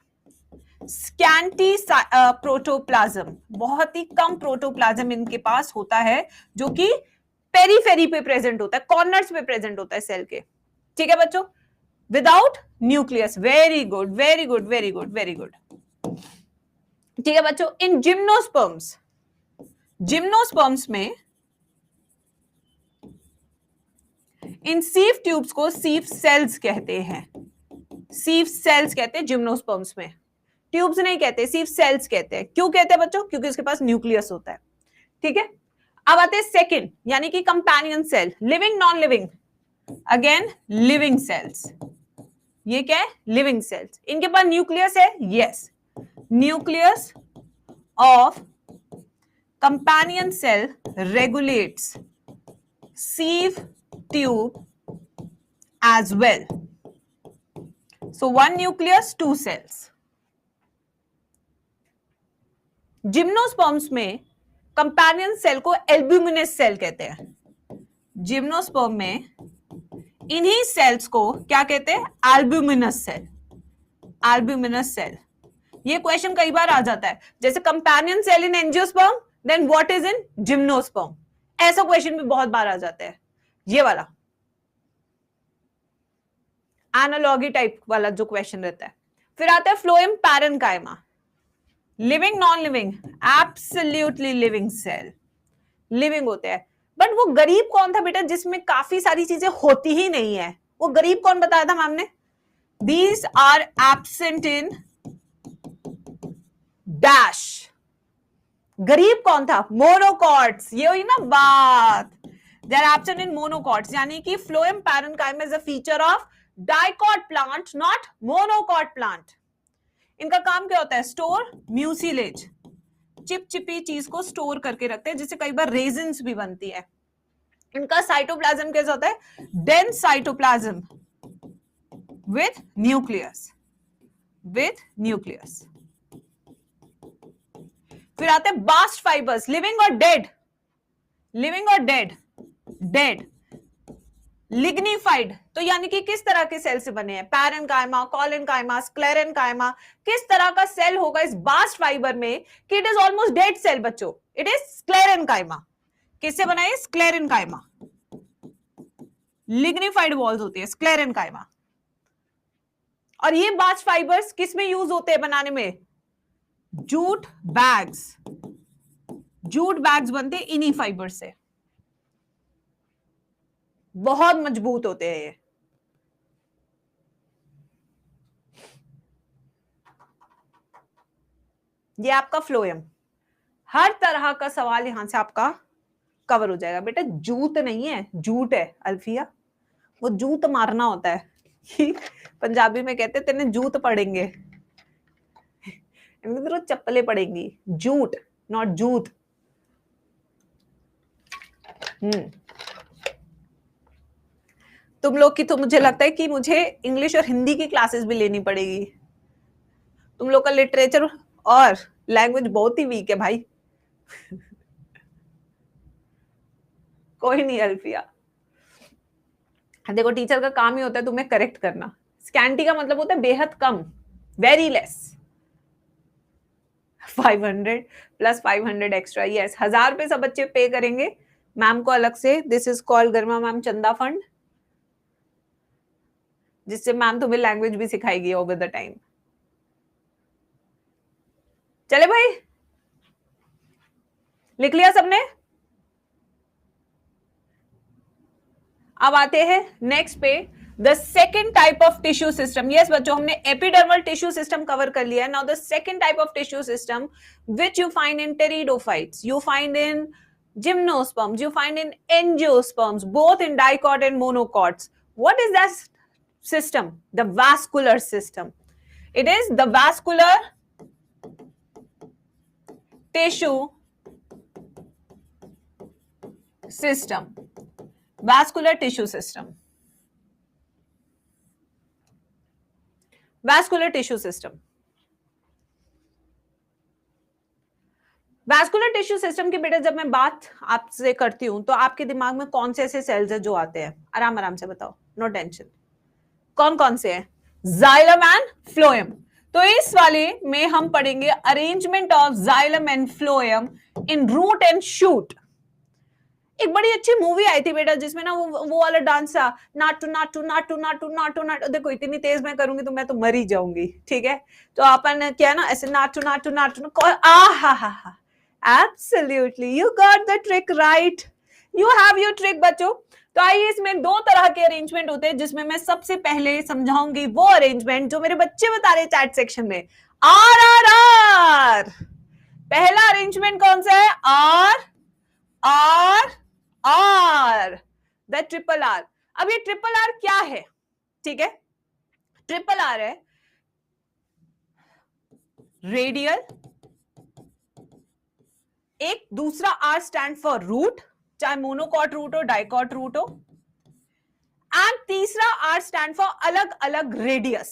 scanty protoplasm, बहुत ही कम प्रोटोप्लाज्म इनके पास होता है, जो कि पेरीफेरी पे प्रेजेंट होता है, कॉर्नर्स पे प्रेजेंट होता है सेल के। ठीक है बच्चों, without nucleus. Very good very good very good very good. ठीक है बच्चों, इन जिम्नोस्पर्म्स, जिम्नोस्पर्म्स में इन सीव ट्यूब्स को सीव सेल्स कहते हैं, सीव सेल्स कहते हैं जिम्नोस्पर्म्स में, ट्यूब्स नहीं कहते, सीव सेल्स कहते हैं। क्यों कहते हैं बच्चों, क्योंकि उसके पास न्यूक्लियस होता है। ठीक है, अब आते हैं सेकंड, यानी कि companion cell, living non living. Again living cells, ये क्या है, लिविंग सेल्स। इनके पास न्यूक्लियस है, yes, nucleus of companion cell regulates sieve tube as well. So one nucleus, two cells. Gymnosperms में कंपेनियन सेल को एल्ब्यूमिनस सेल कहते हैं। जिम्नोस्पर्म में इन्हीं सेल्स को क्या कहते हैं, एल्ब्यूमिनस सेल, एल्ब्यूमिनस सेल। ये क्वेश्चन कई बार आ जाता है, जैसे companion cell in angiosperm, then what is in gymnosperm, ऐसा क्वेश्चन भी बहुत बार आ जाता है, ये वाला एनालॉगी टाइप वाला जो क्वेश्चन रहता है। फिर आता है phloem parenchyma, living non living, absolutely living cell, living होते हैं। बट वो गरीब कौन था बेटा जिसमें काफी सारी चीजें होती ही नहीं है, वो गरीब कौन बताया था मैम ने, these are absent in dash. गरीब कौन था, मोनोकॉट्स, ये हुई ना बात, they are absent in monocots, यानी कि phloem parenchyma is a feature of dicot plant, not monocot plant. इनका काम क्या होता है, स्टोर म्यूसिलेज, चिपचिपी चीज को स्टोर करके रखते हैं, जिससे कई बार रेजिन्स भी बनती है। इनका साइटोप्लाज्म कैसा होता है, dense cytoplasm with nucleus, with nucleus. फिर आते हैं बास्ट फाइबर्स, लिविंग और डेड, लिविंग और डेड, डेड लिग्निफाइड। तो यानी कि किस तरह के सेल से बने हैं, पैरेन्काइमा, कॉलेन्काइमा, स्क्लेरेन्काइमा, किस तरह का सेल होगा इस बास्ट फाइबर में कि it is almost dead cell बच्चों, इट इज स्क्लेरेन्काइमा। किससे बना है, स्क्लेरेन्काइमा। लिग्निफाइड वॉल्स होती है, स्क्लेरेन्काइमा। और ये बास्ट फाइबर्स किस में यूज होते हैं बनाने में? Jute bags. जूट बैग्स बनते हैं इन्हीं फाइबर से, बहुत मजबूत होते हैं ये आपका फ्लोएम। हर तरह का सवाल यहां से आपका कवर हो जाएगा। बेटा जूत नहीं है, जूट है अल्फिया, वो जूत मारना होता है। पंजाबी में कहते तेने जूत पड़ेंगे, तेरे चप्पलें पड़ेंगी। जूट, नॉट जूत। तुम लोग की तो मुझे लगता है कि मुझे इंग्लिश और हिंदी की क्लासेस भी लेनी पड़ेगी। तुम लोग का लिटरेचर और लैंग्वेज बहुत ही वीक है भाई। कोई नहीं अल्फिया, देखो टीचर का काम ही होता है तुम्हें करेक्ट करना। स्कैंटी का मतलब होता है बेहद कम, very less. 500 plus 500 extra, yes 1000 रुपए सब बच्चे पे करेंगे मैम को अलग से। This is called Garima ma'am चंदा फंड, जिससे मैम तुम्हें लैंग्वेज भी सिखाएगी ओवर द टाइम। चले भाई, लिख लिया सबने? अब आते हैं नेक्स्ट पे, the second type of tissue system. Yes बच्चों, हमने एपिडर्मल टिश्यू सिस्टम कवर कर लिया है। Now the second type of tissue system which you find in pteridophytes, you find in gymnosperms, you find in angiosperms, both in dicot and monocots. What is that system? The vascular system. It is the vascular tissue system. Vascular tissue system. Vascular tissue system. Vascular tissue system की बेटा जब मैं बात आपसे करती हूं तो आपके दिमाग में कौन से ऐसे सेल्स है जो आते हैं? आराम आराम से बताओ, नो टेंशन। कौन कौन से हैं? Xylem and phloem. तो इस वाले में हम पढ़ेंगे arrangement of xylem and phloem in root and shoot. एक बड़ी अच्छी मूवी आई थी बेटा जिसमें ना वो वाला डांस था, नाटू नाटू नाटू नाटू नाटू नाटू। देखो इतनी तेज मैं करूंगी तो मैं तो मर ही जाऊंगी, ठीक है? तो अपन क्या ना ऐसे नाटू नाटू नाटू, हा Absolutely, you got the trick right. You have your trick बच्चों। तो आइए, इसमें दो तरह के अरेंजमेंट होते हैं जिसमें मैं सबसे पहले समझाऊंगी वो अरेंजमेंट जो मेरे बच्चे बता रहे चैट सेक्शन में, RRR। पहला अरेंजमेंट कौन सा है? R the triple R। अब ये ट्रिपल R क्या है? ठीक है, ट्रिपल R है रेडियल, एक दूसरा R स्टैंड फॉर रूट, चाहे मोनोकॉट रूट हो डाइकॉट रूट हो, एंड तीसरा R स्टैंड फॉर अलग अलग रेडियस।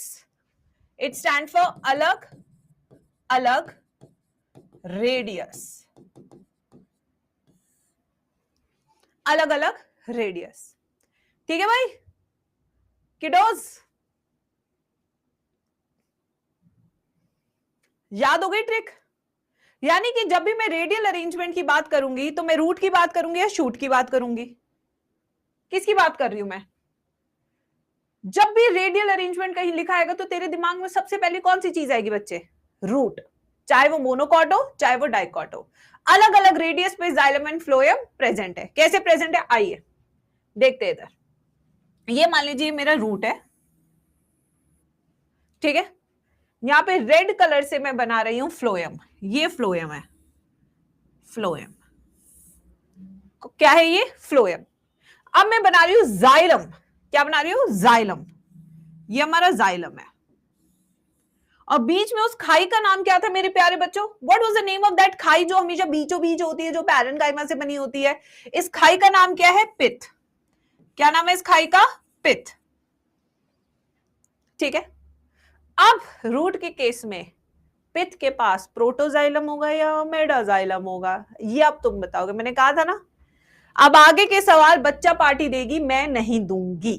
इट स्टैंड फॉर अलग अलग रेडियस, अलग अलग रेडियस। ठीक है भाई किडोज, याद हो गई ट्रिक? यानी कि जब भी मैं रेडियल अरेंजमेंट की बात करूंगी तो मैं रूट की बात करूंगी या शूट की बात करूंगी? किसकी बात कर रही हूं मैं? जब भी रेडियल अरेंजमेंट कहीं लिखा आएगा तो तेरे दिमाग में सबसे पहले कौन सी चीज आएगी बच्चे? रूट, चाहे वो मोनोकॉट हो चाहे वो डाइकॉट हो। अलग अलग रेडियस पे जाइलम एंड फ्लोएम प्रेजेंट है। कैसे प्रेजेंट है आइए देखते हैं। इधर ये मान लीजिए मेरा रूट है, ठीक है? यहां पे रेड कलर से मैं बना रही हूं फ्लोएम, ये फ्लोएम है। फ्लोएम क्या है? ये फ्लोएम। अब मैं बना रही हूं जाइलम। क्या बना रही हूं? जाइलम। ये हमारा जाइलम है और बीच में उस खाई का नाम क्या था मेरे प्यारे बच्चों? What was the name of that खाई जो हमेशा बीचों बीच होती है, जो पैरेन्काइमा से बनी होती है? इस खाई का नाम क्या है? पित्त। क्या नाम है इस खाई का? पित्त। ठीक है, अब रूट के केस में पित्त के पास प्रोटोजाइलम होगा या मेडाजाइलम होगा? ये अब तुम बताओगे। मैंने कहा था ना, अब आगे के सवाल बच्चा पार्टी देगी, मैं नहीं दूंगी।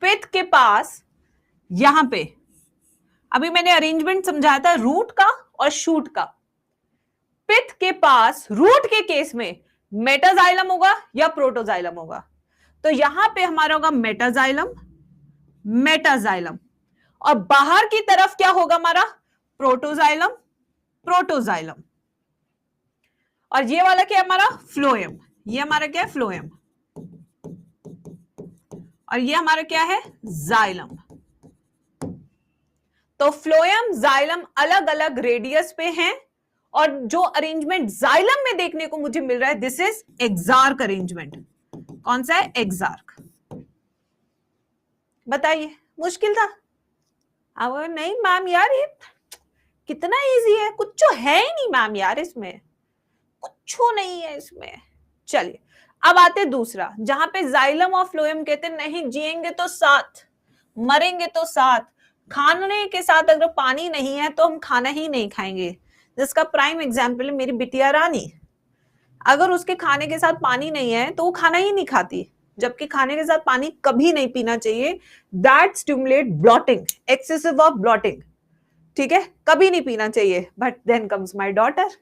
पित्त के पास यहां पे अभी मैंने अरेंजमेंट समझाया था रूट का और शूट का। पित्त के पास रूट के केस में मेटाजाइलम होगा या प्रोटोजाइलम होगा? तो यहां पे हमारा होगा मेटाजाइलम, मेटाजाइलम, और बाहर की तरफ क्या होगा हमारा? Protoxylem, protoxylem. और ये वाला क्या है हमारा? फ्लोएम। ये हमारा क्या है? फ्लोएम। और ये हमारा क्या है? जाइलम। तो फ्लोएम जाइलम अलग अलग रेडियस पे हैं, और जो अरेंजमेंट जाइलम में देखने को मुझे मिल रहा है, दिस इज एक्सार्क अरेंजमेंट। कौन सा है? एक्सार्क। बताइए, मुश्किल था? अब नहीं मैम यार, ये कितना इजी है, कुछ है ही नहीं मैम यार, इसमें कुछ नहीं है इसमें। चलिए अब आते दूसरा, जहां पे जाइलम और फ्लोएम कहते नहीं जिएंगे तो साथ, मरेंगे तो साथ, खाने के साथ अगर पानी नहीं है तो हम खाना ही नहीं खाएंगे। जिसका प्राइम एग्जाम्पल है मेरी बिटिया रानी। अगर उसके खाने के साथ पानी नहीं है तो वो खाना ही नहीं खाती, जबकि खाने के साथ पानी कभी नहीं पीना चाहिए। That stimulate bloating, excessive of bloating, ठीक है, कभी नहीं पीना चाहिए। But then comes my daughter.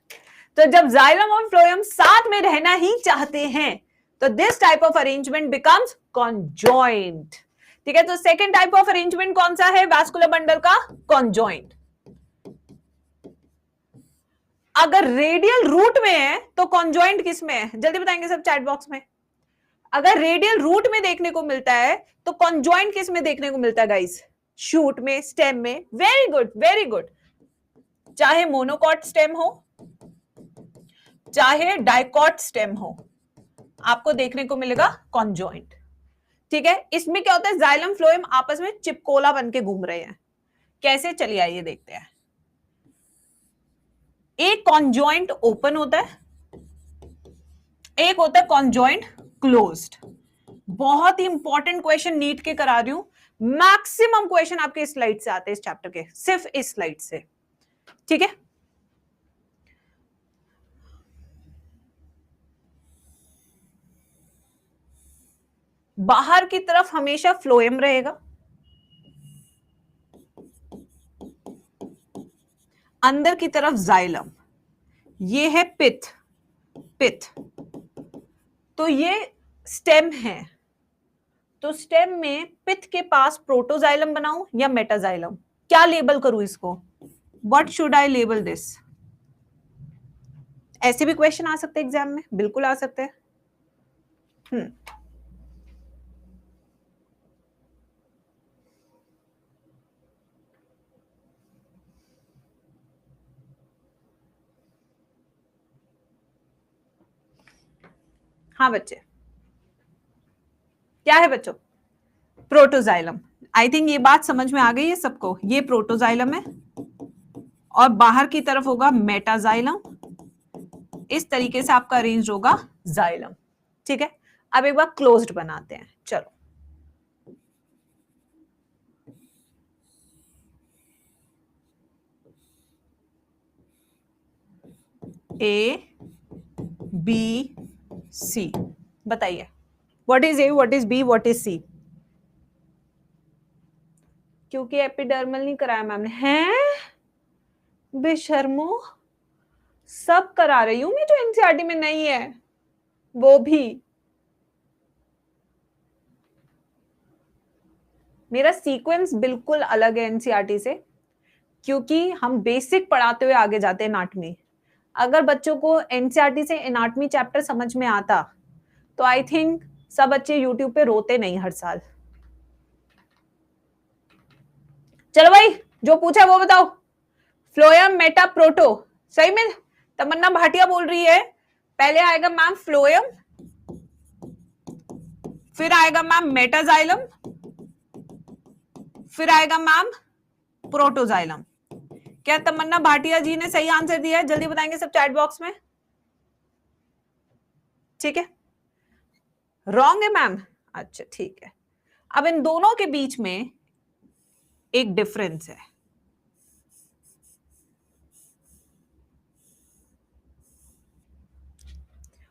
तो जब जाइलम और फ्लोएम साथ में रहना ही चाहते हैं तो this type of arrangement becomes conjoint, ठीक है। तो सेकेंड टाइप ऑफ अरेंजमेंट कौन सा है वास्कुलर बंडल का? कॉन्जॉइंट। अगर रेडियल रूट में है तो कॉन्जॉइंट किस में है? जल्दी बताएंगे सब चैट बॉक्स में। अगर रेडियल रूट में देखने को मिलता है तो कॉन्जॉइंट किस में देखने को मिलता है गाइस? शूट में, स्टेम में। Very good, very good. चाहे मोनोकॉट स्टेम हो चाहे डाइकॉट स्टेम हो, आपको देखने को मिलेगा कॉन्जॉइंट, ठीक है। इसमें क्या होता है? जाइलम फ्लोएम आपस में चिपकोला बन के घूम रहे हैं। कैसे? चलिए आइए देखते हैं। एक कॉन्जॉइंट ओपन होता है, एक होता है कॉन्जॉइंट क्लोज्ड। बहुत ही इंपॉर्टेंट क्वेश्चन नीट के करा रही हूं। मैक्सिमम क्वेश्चन आपके इस स्लाइड से आते हैं, इस चैप्टर के, सिर्फ इस स्लाइड से, ठीक है। बाहर की तरफ हमेशा फ्लोएम रहेगा, अंदर की तरफ जाइलम। ये है पिथ, पिथ। तो ये स्टेम है, तो स्टेम में पिथ के पास प्रोटोजाइलम बनाऊं या मेटाजाइलम? क्या लेबल करूं इसको? What should I label this? ऐसे भी क्वेश्चन आ सकते हैं एग्जाम में, बिल्कुल आ सकते हैं। हाँ बच्चे, क्या है बच्चों? प्रोटोजाइलम। आई थिंक ये बात समझ में आ गई है सबको। ये प्रोटोजाइलम है और बाहर की तरफ होगा मेटाजाइलम। इस तरीके से आपका अरेंज होगा जाइलम, ठीक है। अब एक बार क्लोज्ड बनाते हैं, चलो। ए बी सी, बताइए what is A, what is B, what is C? क्योंकि एपिडर्मल नहीं कराया मैम ने। हैं बेशर्मो, सब करा रही हूं मैं जो एनसीईआरटी में नहीं है, वो भी। मेरा सीक्वेंस बिल्कुल अलग है एनसीईआरटी से, क्योंकि हम बेसिक पढ़ाते हुए आगे जाते हैं एनाटॉमी। अगर बच्चों को एनसीईआरटी से एनाटॉमी चैप्टर समझ में आता तो आई थिंक सब बच्चे यूट्यूब पे रोते नहीं हर साल। चलो भाई, जो पूछा वो बताओ। फ्लोएम, मेटा, प्रोटो, सही में तमन्ना भाटिया बोल रही है। पहले आएगा मैम फ्लोएम, फिर आएगा मैम मेटाजाइलम, फिर आएगा मैम प्रोटोजाइलम। क्या तमन्ना भाटिया जी ने सही आंसर दिया है? जल्दी बताएंगे सब चैट बॉक्स में, ठीक है। रॉन्ग है मैम? अच्छा ठीक है। अब इन दोनों के बीच में एक डिफरेंस है,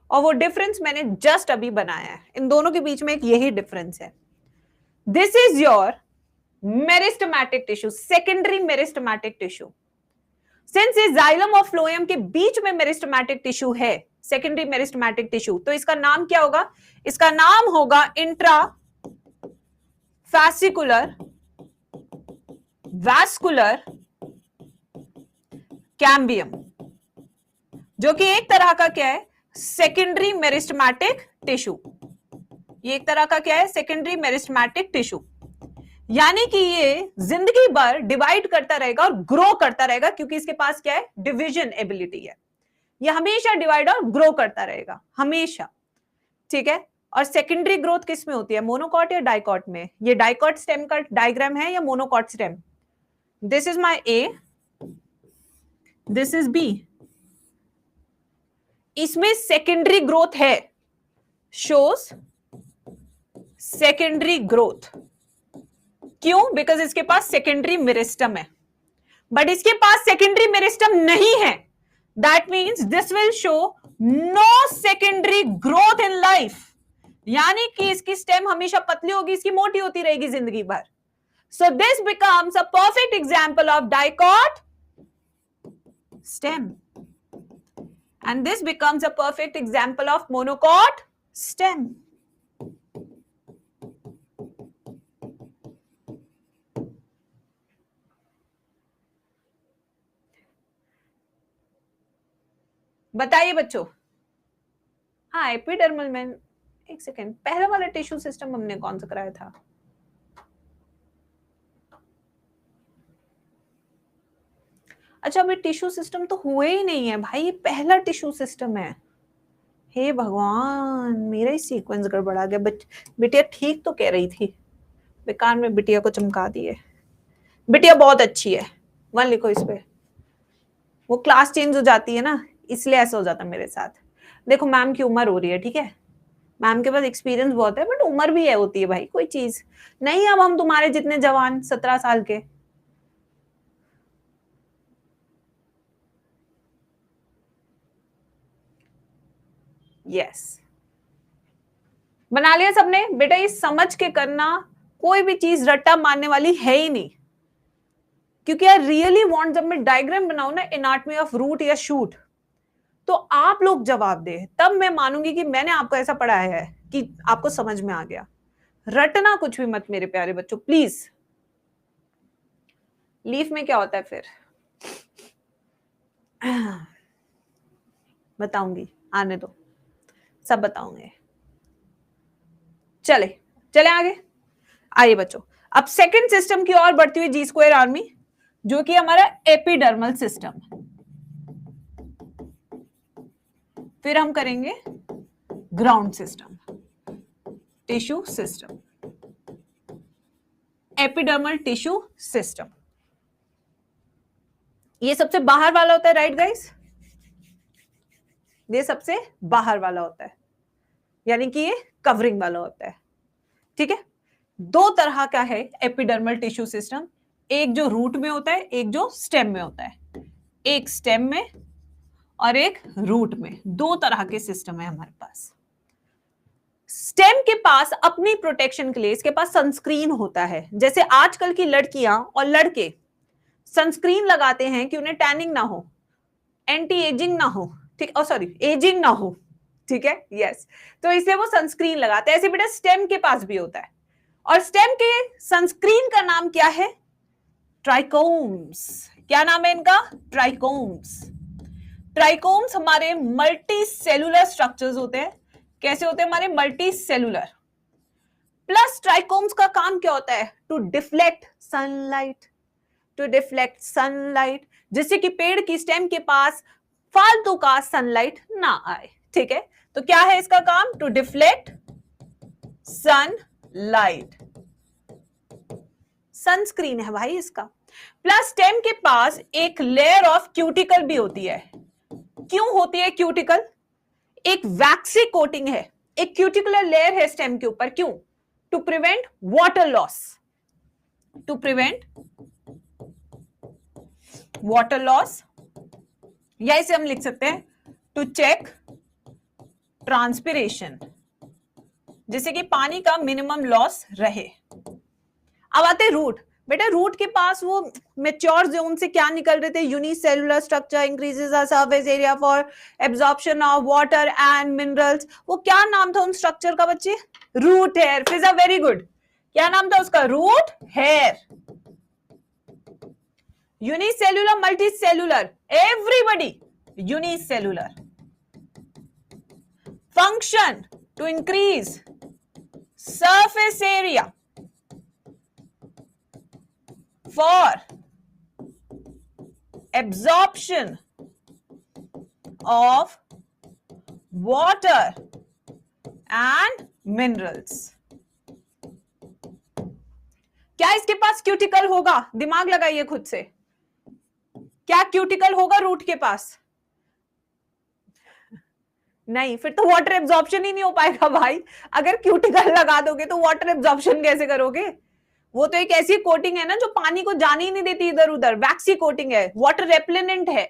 और वो डिफरेंस मैंने जस्ट अभी बनाया है। इन दोनों के बीच में एक यही डिफरेंस है। This is your meristematic tissue, secondary meristematic tissue. Since इस जाइलम और फ्लोएम के बीच में मेरिस्टेमेटिक टिश्यू है, सेकेंडरी मेरिस्टेमेटिक टिश्यू। तो इसका नाम क्या होगा? इसका नाम होगा इंट्रा फैसिकुलर वैस्कुलर कैम्बियम, जो कि एक तरह का क्या है? Secondary meristematic tissue. ये एक तरह का क्या है? Secondary meristematic tissue. यानी कि ये जिंदगी भर डिवाइड करता रहेगा और ग्रो करता रहेगा, क्योंकि इसके पास क्या है? डिवीजन एबिलिटी है। ये हमेशा डिवाइड और ग्रो करता रहेगा, हमेशा। ठीक है। और सेकेंडरी ग्रोथ किस में होती है? मोनोकॉट या डाइकॉट में? ये डाइकॉट स्टेम का डायग्राम है या monocot stem? This is my A, this is B. इसमें सेकेंडरी ग्रोथ है, शोज सेकेंडरी ग्रोथ। क्यों? बिकॉज इसके पास सेकेंडरी मेरिस्टम है, बट इसके पास सेकेंडरी मेरिस्टम नहीं है। That means this will show no secondary growth in life. यानी कि इसकी स्टेम हमेशा पतली होगी, इसकी मोटी होती रहेगी जिंदगी भर। So this becomes a perfect example of dicot stem, and this becomes a perfect example of monocot stem. बताइए बच्चों। हाँ, एपिडर्मल में एक सेकेंड, पहला वाला टिश्यू सिस्टम हमने कौन सा कराया था? अच्छा, अभी टिश्यू सिस्टम तो हुए ही नहीं है भाई, ये पहला टिश्यू सिस्टम है। हे भगवान, मेरा ही सीक्वेंस गड़बड़ा गया। बिटिया ठीक तो कह रही थी, बेकार में बिटिया को चमका दिए। बिटिया बहुत अच्छी है, 1 लिखो इस पे। वो क्लास चेंज हो जाती है ना, इसलिए ऐसा हो जाता है मेरे साथ। देखो मैम की उम्र हो रही है, ठीक है, मैम के पास एक्सपीरियंस बहुत है, बट उम्र भी है होती है भाई, कोई चीज नहीं। अब हम तुम्हारे जितने जवान 17 साल के। यस, बना लिया सबने? बेटा ये समझ के करना, कोई भी चीज रट्टा मारने वाली है ही नहीं। क्योंकि यार रियली वांट, जब मैं डायग्राम बनाऊं ना एनाटॉमी ऑफ रूट या शूट, तो आप लोग जवाब दे, तब मैं मानूंगी कि मैंने आपको ऐसा पढ़ाया है कि आपको समझ में आ गया। रटना कुछ भी मत मेरे प्यारे बच्चों, प्लीज। लीफ में क्या होता है फिर? बताऊंगी, आने दो, सब बताऊंगे। चले चले आगे। आइए बच्चों, अब सेकंड सिस्टम की ओर बढ़ती हुई जी स्क्वायर आर्मी, जो कि हमारा एपिडर्मल सिस्टम। फिर हम करेंगे ground system, tissue system, epidermal tissue system. ये सबसे बाहर वाला होता है, राइट गाइस? ये सबसे बाहर वाला होता है, यानी कि ये कवरिंग वाला होता है। ठीक है, 2 तरह का है एपिडर्मल टिश्यू सिस्टम, एक जो रूट में होता है, एक जो स्टेम में होता है। एक स्टेम में और एक रूट में, 2 तरह के सिस्टम है हमारे पास। स्टेम के पास अपनी प्रोटेक्शन के लिए इसके पास सनस्क्रीन होता है। जैसे आजकल की लड़कियां और लड़के सनस्क्रीन लगाते हैं कि उन्हें टैनिंग ना हो, एंटी एजिंग ना हो, ठीक, सॉरी एजिंग ना हो, ठीक है, यस। तो इसलिए वो सनस्क्रीन लगाते हैं। ऐसे बेटा स्टेम के पास भी होता है, और स्टेम के सनस्क्रीन का नाम क्या है? ट्राइकोम्स। क्या नाम है इनका? ट्राइकोम्स। ट्राइकोम्स हमारे मल्टी सेलुलर स्ट्रक्चर्स होते हैं। कैसे होते हैं? हमारे मल्टी सेलुलर। प्लस ट्राइकोम्स का काम क्या होता है? To deflect sunlight, to deflect sunlight, जिससे कि पेड़ की स्टेम के पास फालतू का सनलाइट ना आए। ठीक है, तो क्या है इसका काम? To deflect sunlight. सनस्क्रीन है भाई इसका। प्लस स्टेम के पास एक लेयर ऑफ क्यूटिकल भी होती है। क्यों होती है क्यूटिकल? एक वैक्सी कोटिंग है, एक क्यूटिकुलर लेयर है स्टेम के ऊपर। क्यों? To prevent water loss, to prevent water loss, या इसे हम लिख सकते हैं टू चेक ट्रांसपिरेशन, जिससे कि पानी का मिनिमम लॉस रहे। अब आते रूट। बेटा रूट के पास वो मेच्योर जोन से क्या निकल रहे थे, unicellular structure, increases the surface area for absorption of water and minerals. वो क्या नाम था उन स्ट्रक्चर का बच्चे? Root hair. Fiza very good, क्या नाम था उसका? Root hair. Unicellular, multicellular, everybody unicellular. Function to increase surface area for absorption of water and minerals। क्या इसके पास क्यूटिकल होगा? दिमाग लगाइए खुद से, क्या क्यूटिकल होगा रूट के पास? नहीं, फिर तो वाटर एब्जॉर्प्शन ही नहीं हो पाएगा भाई। अगर क्यूटिकल लगा दोगे तो वाटर एब्जॉर्प्शन कैसे करोगे? वो तो एक ऐसी कोटिंग है ना जो पानी को जाने ही नहीं देती इधर उधर, वैक्सी कोटिंग है, वाटर रेपेलेंट है,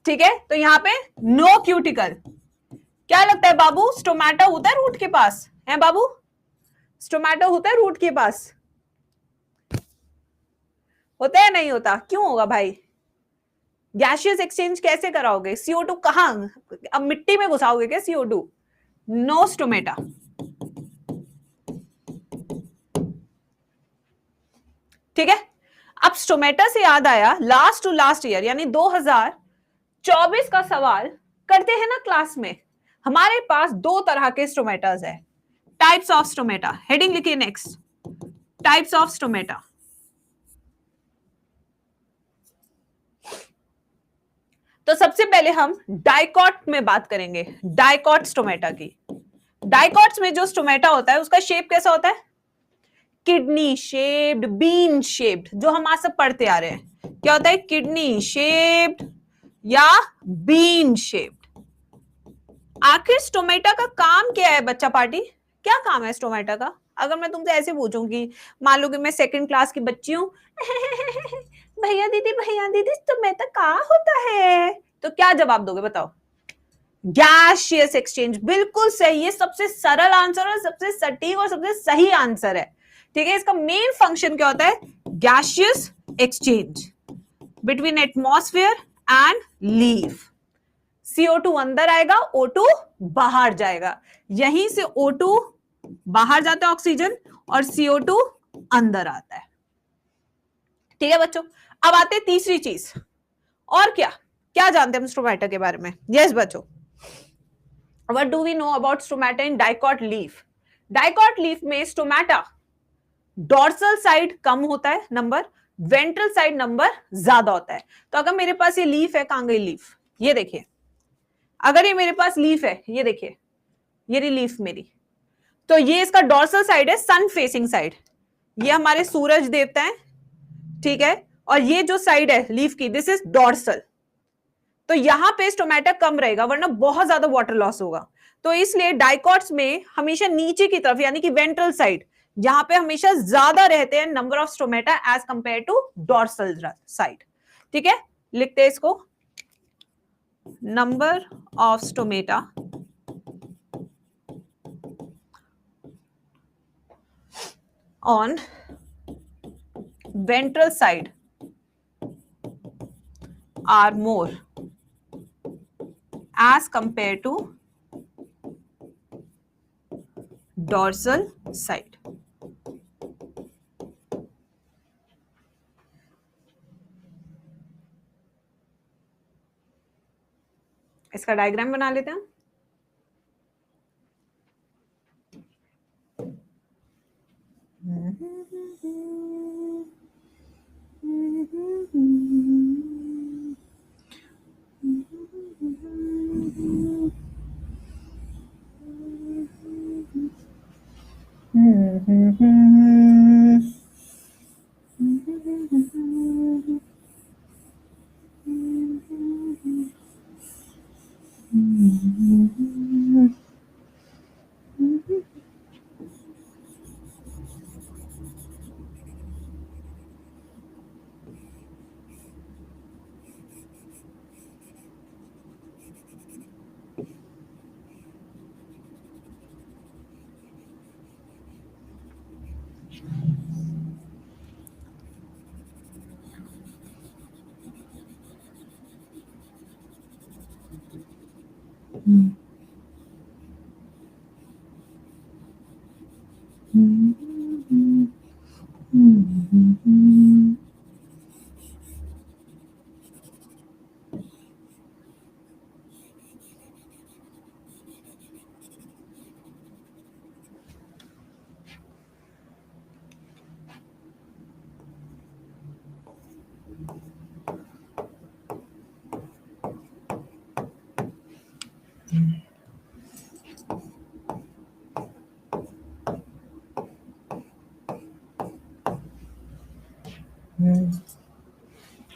ठीक है। तो यहाँ पे नो क्यूटिकल। क्या लगता है बाबू, स्टोमेटा होता है रूट के पास? है बाबू, स्टोमेटा होता है रूट के पास? होता है नहीं होता? क्यों होगा भाई? गैसियस एक्सचेंज कैसे कराओगे? CO2 कहां, अब मिट्टी में घुसाओगे क्या CO2? No stomata. ठीक है। अब स्टोमेटा से याद आया, लास्ट टू लास्ट ईयर यानी 2024 का सवाल करते हैं ना क्लास में। हमारे पास दो तरह के स्टोमेटास है, टाइप्स ऑफ स्टोमेटा। हेडिंग लिखिए नेक्स्ट, टाइप्स ऑफ स्टोमेटा। तो सबसे पहले हम डाइकॉट में बात करेंगे, डाइकॉट स्टोमेटा की। डाइकॉट्स में जो स्टोमेटा होता है उसका शेप कैसा होता है? किडनी शेप्ड, बीन शेप्ड, जो हम आज सब पढ़ते आ रहे हैं। क्या होता है? किडनी शेप्ड या बीन शेप्ड। आखिर स्टोमेटा का काम क्या है बच्चा पार्टी? क्या काम है स्टोमेटा का? अगर मैं तुमसे ऐसे पूछूंगी, मान लो कि मैं सेकंड क्लास की बच्ची हूं भैया दीदी स्टोमेटा क्या होता है, तो क्या जवाब दोगे बताओ? Gaseous exchange. बिल्कुल सही, ये सबसे सरल आंसर और सबसे सटीक और सबसे सही आंसर है। ठीक है, इसका मेन फंक्शन क्या होता है? Gaseous exchange between atmosphere and leaf. CO2 अंदर आएगा, O2 बाहर जाएगा। यहीं से O2 बाहर जाता है ऑक्सीजन और CO2 अंदर आता है। ठीक है बच्चों, अब आते हैं तीसरी चीज। और क्या क्या जानते हैं हम स्टोमेटा के बारे में? यस बच्चों, what do we know about stomata in dicot leaf? Dicot leaf में स्टोमेटा डॉर्सल साइड कम होता है नंबर, वेंट्रल साइड नंबर ज्यादा होता है। तो अगर मेरे पास ये लीफ है, कहां गई लीफ? ये देखिए, अगर ये मेरे पास लीफ है, ये देखिए, ये रही लीफ मेरी, तो ये इसका डॉर्सल साइड है, सन फेसिंग साइड। ये हमारे सूरज देवता है, ठीक है। और ये जो साइड है लीफ की, दिस इज डॉर्सल। तो यहां पे स्टोमेटा कम रहेगा, वरना बहुत ज्यादा वाटर लॉस होगा। तो इसलिए डाइकॉट्स में हमेशा नीचे की तरफ यानी कि वेंट्रल साइड, यहां पे हमेशा ज्यादा रहते हैं number of stomata as compare to dorsal side. ठीक है, लिखते हैं इसको, number of stomata on ventral side are more as compared to dorsal side। इसका डायग्राम बना लेते हैं।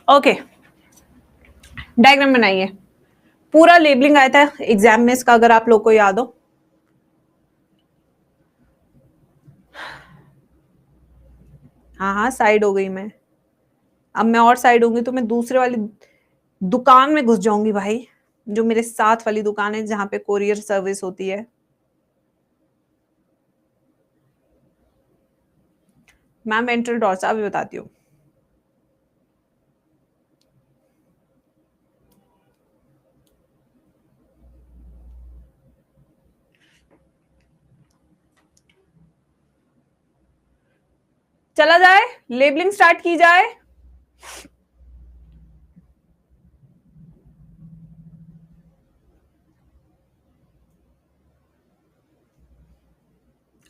ओके, डायग्राम बनाइए। पूरा लेबलिंग आया था एग्जाम में इसका, अगर आप लोग को याद हो। हाँ हाँ, साइड हो गई मैं। अब मैं और साइड होंगी तो मैं दूसरे वाली दुकान में घुस जाऊंगी भाई, जो मेरे साथ वाली दुकान है जहां पे कोरियर सर्विस होती है। मैम वेंट्रल डॉर्सा अभी बताती हूँ। चला जाए, लेबलिंग स्टार्ट की जाए।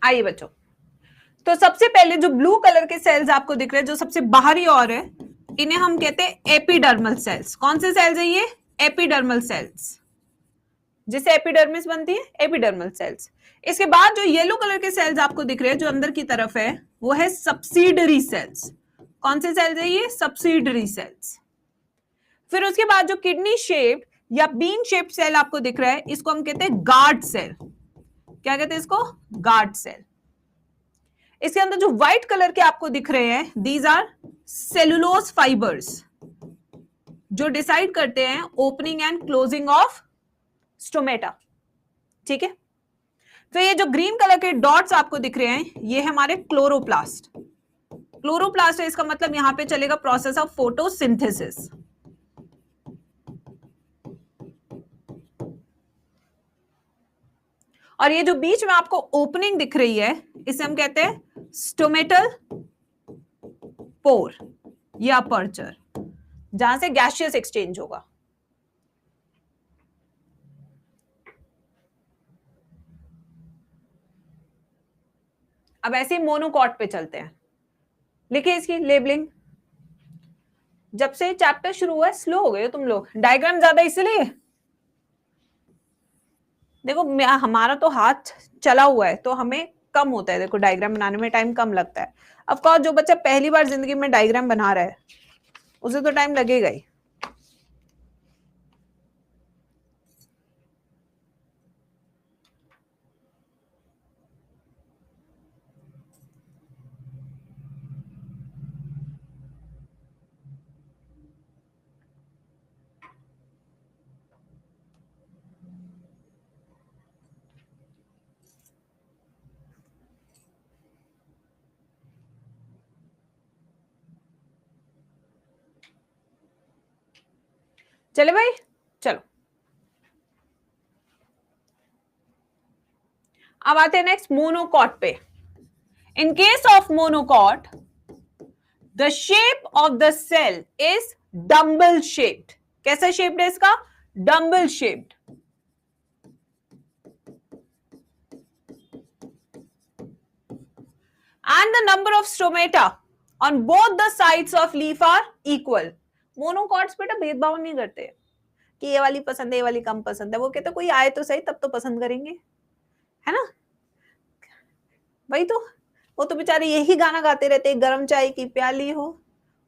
आइए बच्चों, तो सबसे पहले जो ब्लू कलर के सेल्स आपको दिख रहे हैं, जो सबसे बाहरी ओर है, इन्हें हम कहते हैं एपिडर्मल सेल्स। कौन से सेल्स है ये? एपिडर्मल सेल्स, जिससे एपिडर्मिस बनती है, एपिडर्मल सेल्स। इसके बाद जो येलो कलर के सेल्स आपको दिख रहे हैं जो अंदर की तरफ है, वो है सब्सिडरी सेल्स। कौन से सेल्स है ये? Subsidiary cells. फिर उसके बाद जो किडनी शेप्ड या बीन शेप्ड सेल आपको दिख रहा है, इसको हम कहते हैं गार्ड सेल। क्या कहते हैं इसको? Guard cell. इसके अंदर जो व्हाइट कलर के आपको दिख रहे हैं, दीज आर सेलुलोज फाइबर्स, जो डिसाइड करते हैं opening and closing of stomata. ठीक है। फिर ये जो ग्रीन कलर के डॉट्स आपको दिख रहे हैं, ये है हमारे क्लोरोप्लास्ट। क्लोरोप्लास्ट है, इसका मतलब यहां पे चलेगा प्रोसेस ऑफ फोटोसिंथेसिस। और ये जो बीच में आपको ओपनिंग दिख रही है, इसे हम कहते हैं स्टोमेटल पोर या अपर्चर, जहां से गैसियस एक्सचेंज होगा। अब ऐसे ही मोनोकॉट पे चलते हैं। लिखिए इसकी लेबलिंग। जब से चैप्टर शुरू हुआ है स्लो हो गए हो तुम लोग, डायग्राम ज्यादा इसलिए। देखो हमारा तो हाथ चला हुआ है तो हमें कम होता है, देखो डायग्राम बनाने में टाइम कम लगता है। अब कहो जो बच्चा पहली बार जिंदगी में डायग्राम बना रहा है, उसे तो टाइम लगेगा ही। चले भाई, चलो अब आते हैं नेक्स्ट मोनोकॉट पे। In case of monocot, the shape of the cell is dumbbell shaped. कैसा शेप्ड है इसका? Dumbbell shaped. And the number of stomata on both the sides of leaf are equal. Monocots बेटा भेदभाव नहीं करते कि ये वाली पसंद है, ये वाली कम पसंद है। वो कहते कोई आए तो सही, तब तो पसंद करेंगे, है ना? वही तो, वो तो बेचारे यही गाना गाते रहते, गरम चाय की प्याली हो,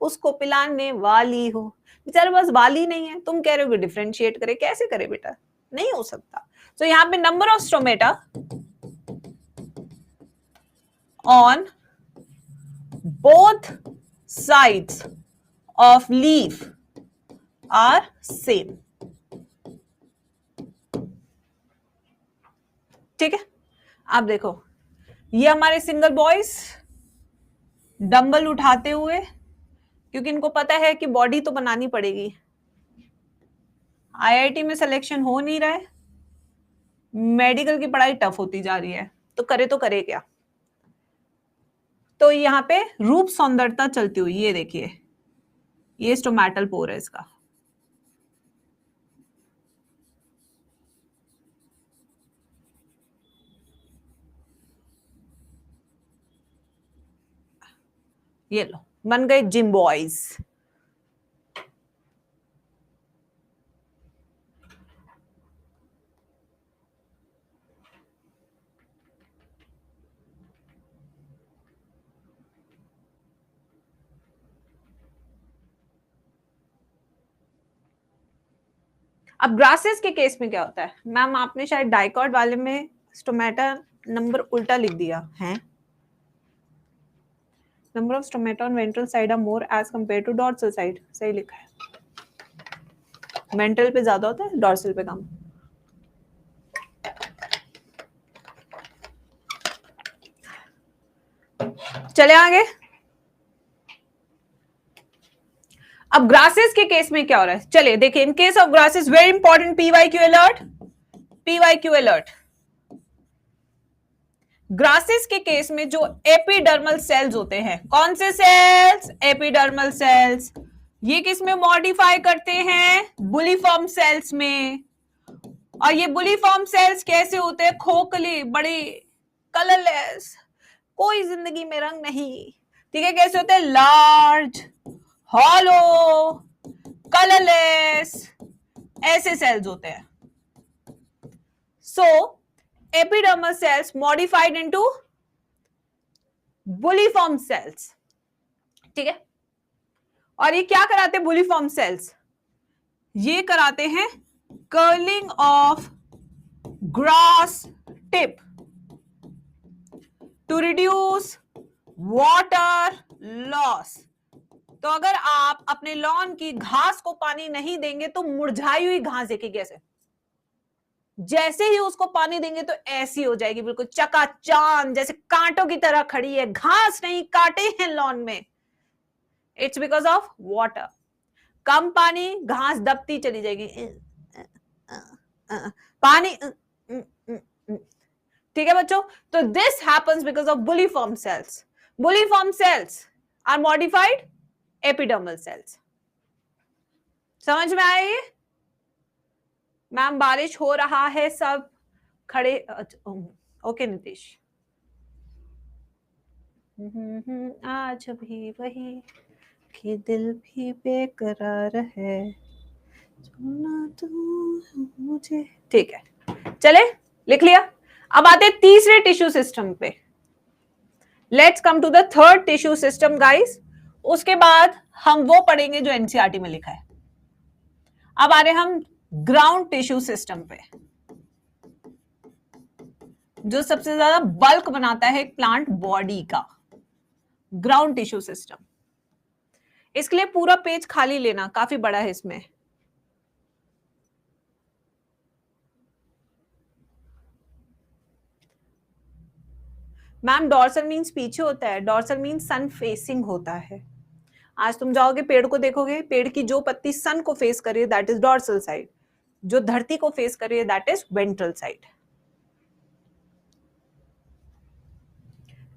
उसको पिलाने वाली हो। बेचारे बस वाली नहीं है, तुम कह रहे हो कि डिफरेंशिएट करे, कैसे करे बेटा? नहीं हो सकता। तो यहाँ पे number of stomata on both sides of leaf are same. ठीक है। अब देखो ये हमारे सिंगल बॉयज डंबल उठाते हुए, क्योंकि इनको पता है कि बॉडी तो बनानी पड़ेगी, आईआईटी में सिलेक्शन हो नहीं रहा है, मेडिकल की पढ़ाई टफ होती जा रही है, तो करे क्या? तो यहाँ पे रूप सौंदर्यता चलती हुई, ये देखिए, ये स्टोमेटल पोर है इसका। ये लो, बन गए जिम बॉयज। अब ग्रासेस के केस में क्या होता है मैम, आपने शायद डाइकॉट वाले में स्टोमेटा नंबर उल्टा लिख दिया है। Number of stomata on ventral side are more as compare to dorsal side, सही लिखा है। वेंट्रल पे ज्यादा होता है, डॉर्सल पे कम। चले आगे। अब ग्रासेस के केस में क्या हो रहा है, चलिए देखिए, इन case of grasses very important, PYQ alert, PYQ alert. Grasses के केस में जो एपिडर्मल सेल्स होते हैं, कौन से सेल्स, एपिडर्मल सेल्स, ये किस में मॉडिफाई करते हैं, बुलीफॉर्म सेल्स में। और ये बुलीफॉर्म सेल्स कैसे होते हैं, खोखले, बड़े, कलरलेस, कोई जिंदगी में रंग नहीं, ठीक है। कैसे होते हैं, लार्ज, हॉलो, कलरलेस, ऐसे सेल्स होते हैं। So epidermal cells modified into bulliform cells, ठीक है। और ये क्या कराते हैं बुलीफॉर्म सेल्स, ये कराते हैं curling of grass tip to reduce water loss. तो अगर आप अपने लॉन की घास को पानी नहीं देंगे तो मुरझाई हुई घास देखेगी ऐसे, जैसे ही उसको पानी देंगे तो ऐसी हो जाएगी, बिल्कुल चकाचांद, जैसे कांटों की तरह खड़ी है, घास नहीं कांटे हैं लॉन में। It's because of water. कम पानी, घास दबती चली जाएगी, पानी, ठीक है बच्चों। तो this happens because of bulliform cells. Bulliform cells are modified epidermal cells. समझ में आया ये? मैम बारिश हो रहा है, सब खड़े, ओके नीतीश। आज भी वही कि दिल भी बेकरार है, मुझे, ठीक है। चले, लिख लिया। अब आते तीसरे टिश्यू सिस्टम पे। Let's come to the third tissue system guys. उसके बाद हम वो पढ़ेंगे जो एनसीईआरटी में लिखा है। अब आ रहे हम ग्राउंड टिश्यू सिस्टम पे, जो सबसे ज्यादा बल्क बनाता है प्लांट बॉडी का, ग्राउंड टिश्यू सिस्टम। इसके लिए पूरा पेज खाली लेना, काफी बड़ा है इसमें। मैम डॉर्सल मीन्स पीछे होता है, डॉर्सल मीन्स सन फेसिंग होता है। आज तुम जाओगे पेड़ को देखोगे, पेड़ की जो पत्ती सन को फेस कर रही है दैट इज डॉर्सल साइड, जो धरती को फेस कर रही है दैट इज वेंट्रल साइड।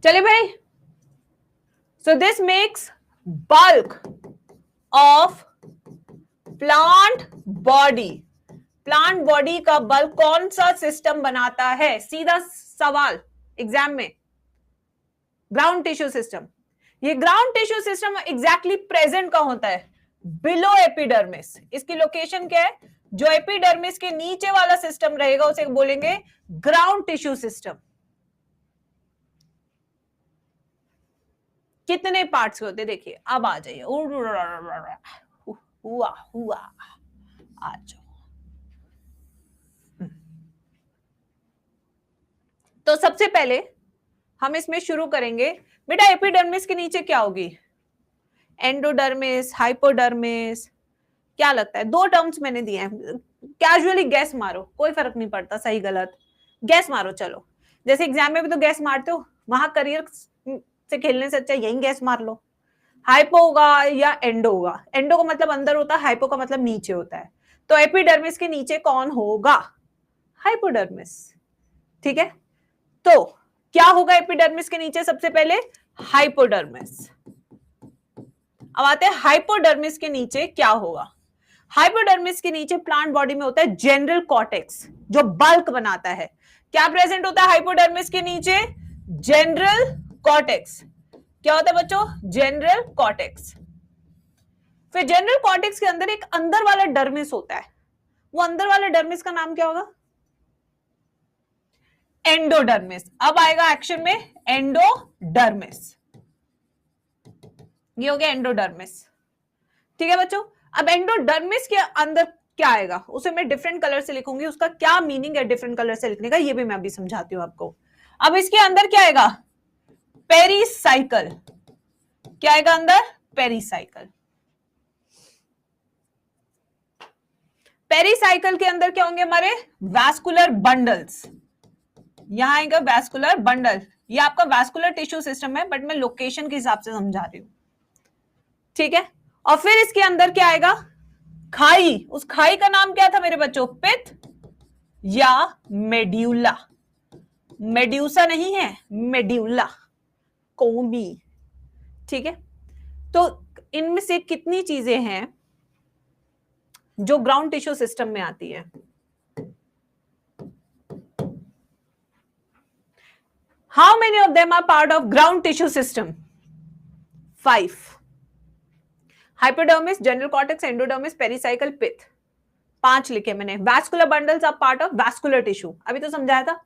चलिए भाई, so this makes bulk of plant body. Plant body का बल्क कौन सा सिस्टम बनाता है, सीधा सवाल एग्जाम में, ग्राउंड टिश्यू सिस्टम। ये ground tissue system exactly present का होता है बिलो एपिडर्मिस। इसकी लोकेशन क्या है, जो एपिडर्मिस के नीचे वाला सिस्टम रहेगा उसे बोलेंगे ग्राउंड टिश्यू सिस्टम। कितने पार्ट्स होते देखिए, अब आ जाइए, हुआ हुआ, आ जाओ। तो सबसे पहले हम इसमें शुरू करेंगे बेटा, एपिडर्मिस के नीचे क्या होगी, एंडोडर्मिस, हाइपोडर्मिस, क्या लगता है? दो टर्म्स मैंने दिए हैं, कैजुअली गैस मारो, कोई फर्क नहीं पड़ता सही गलत, गैस मारो। चलो, जैसे एग्जाम में भी तो गैस मारते हो, वहां करियर से खेलने से अच्छा यही गैस मार लो, हाइपो होगा या एंडो होगा। एंडो का मतलब अंदर होता है, हाइपो का मतलब नीचे होता है। तो एपिडर्मिस के नीचे कौन होगा, हाइपोडर्मिस, ठीक है। तो क्या होगा एपिडर्मिस के नीचे, सबसे पहले हाइपोडर्मिस। अब आते हैं हाइपोडर्मिस के नीचे क्या होगा। हाइपोडर्मिस के नीचे प्लांट बॉडी में होता है जनरल कॉर्टेक्स, जो बल्क बनाता है। क्या प्रेजेंट होता है हाइपोडर्मिस के नीचे? General cortex. क्या होता है बच्चों? General cortex. फिर जनरल कॉर्टेक्स के अंदर एक अंदर वाला डर्मिस होता है। वो अंदर वाले डर्मिस का नाम क्या होगा? एंडोडर्मिस। अब आएगा एक्शन में एंडोडर्मिस। ये हो गया एंडोडर्मिस। ठीक है बच्चों। अब एंडोडर्मिस के अंदर क्या आएगा उसे मैं डिफरेंट कलर से लिखूंगी, उसका क्या मीनिंग है डिफरेंट कलर से लिखने का ये भी मैं अभी समझाती हूं आपको। अब इसके अंदर क्या आएगा? पेरिसाइकल। क्या आएगा अंदर? पेरिसाइकल। पेरिसाइकल के अंदर क्या होंगे हमारे? Vascular bundles. यहां आएगा वैस्कुलर बंडल। ये आपका वैस्कुलर टिश्यू सिस्टम है, बट मैं लोकेशन के हिसाब से समझा रही हूं। ठीक है। और फिर इसके अंदर क्या आएगा? खाई। उस खाई का नाम क्या था मेरे बच्चों? पित्त या मेड्यूला। मेड्यूसा नहीं है, मेड्यूला, कोमी। ठीक है। तो इनमें से कितनी चीजें हैं जो ग्राउंड टिश्यू सिस्टम में आती है? How many of them are part of ground tissue system? 5। Hypodermis, general cortex, endodermis, pericycle, pith. 5 लिखे मैंने। Vascular bundles are part of vascular tissue, अभी तो समझाया था।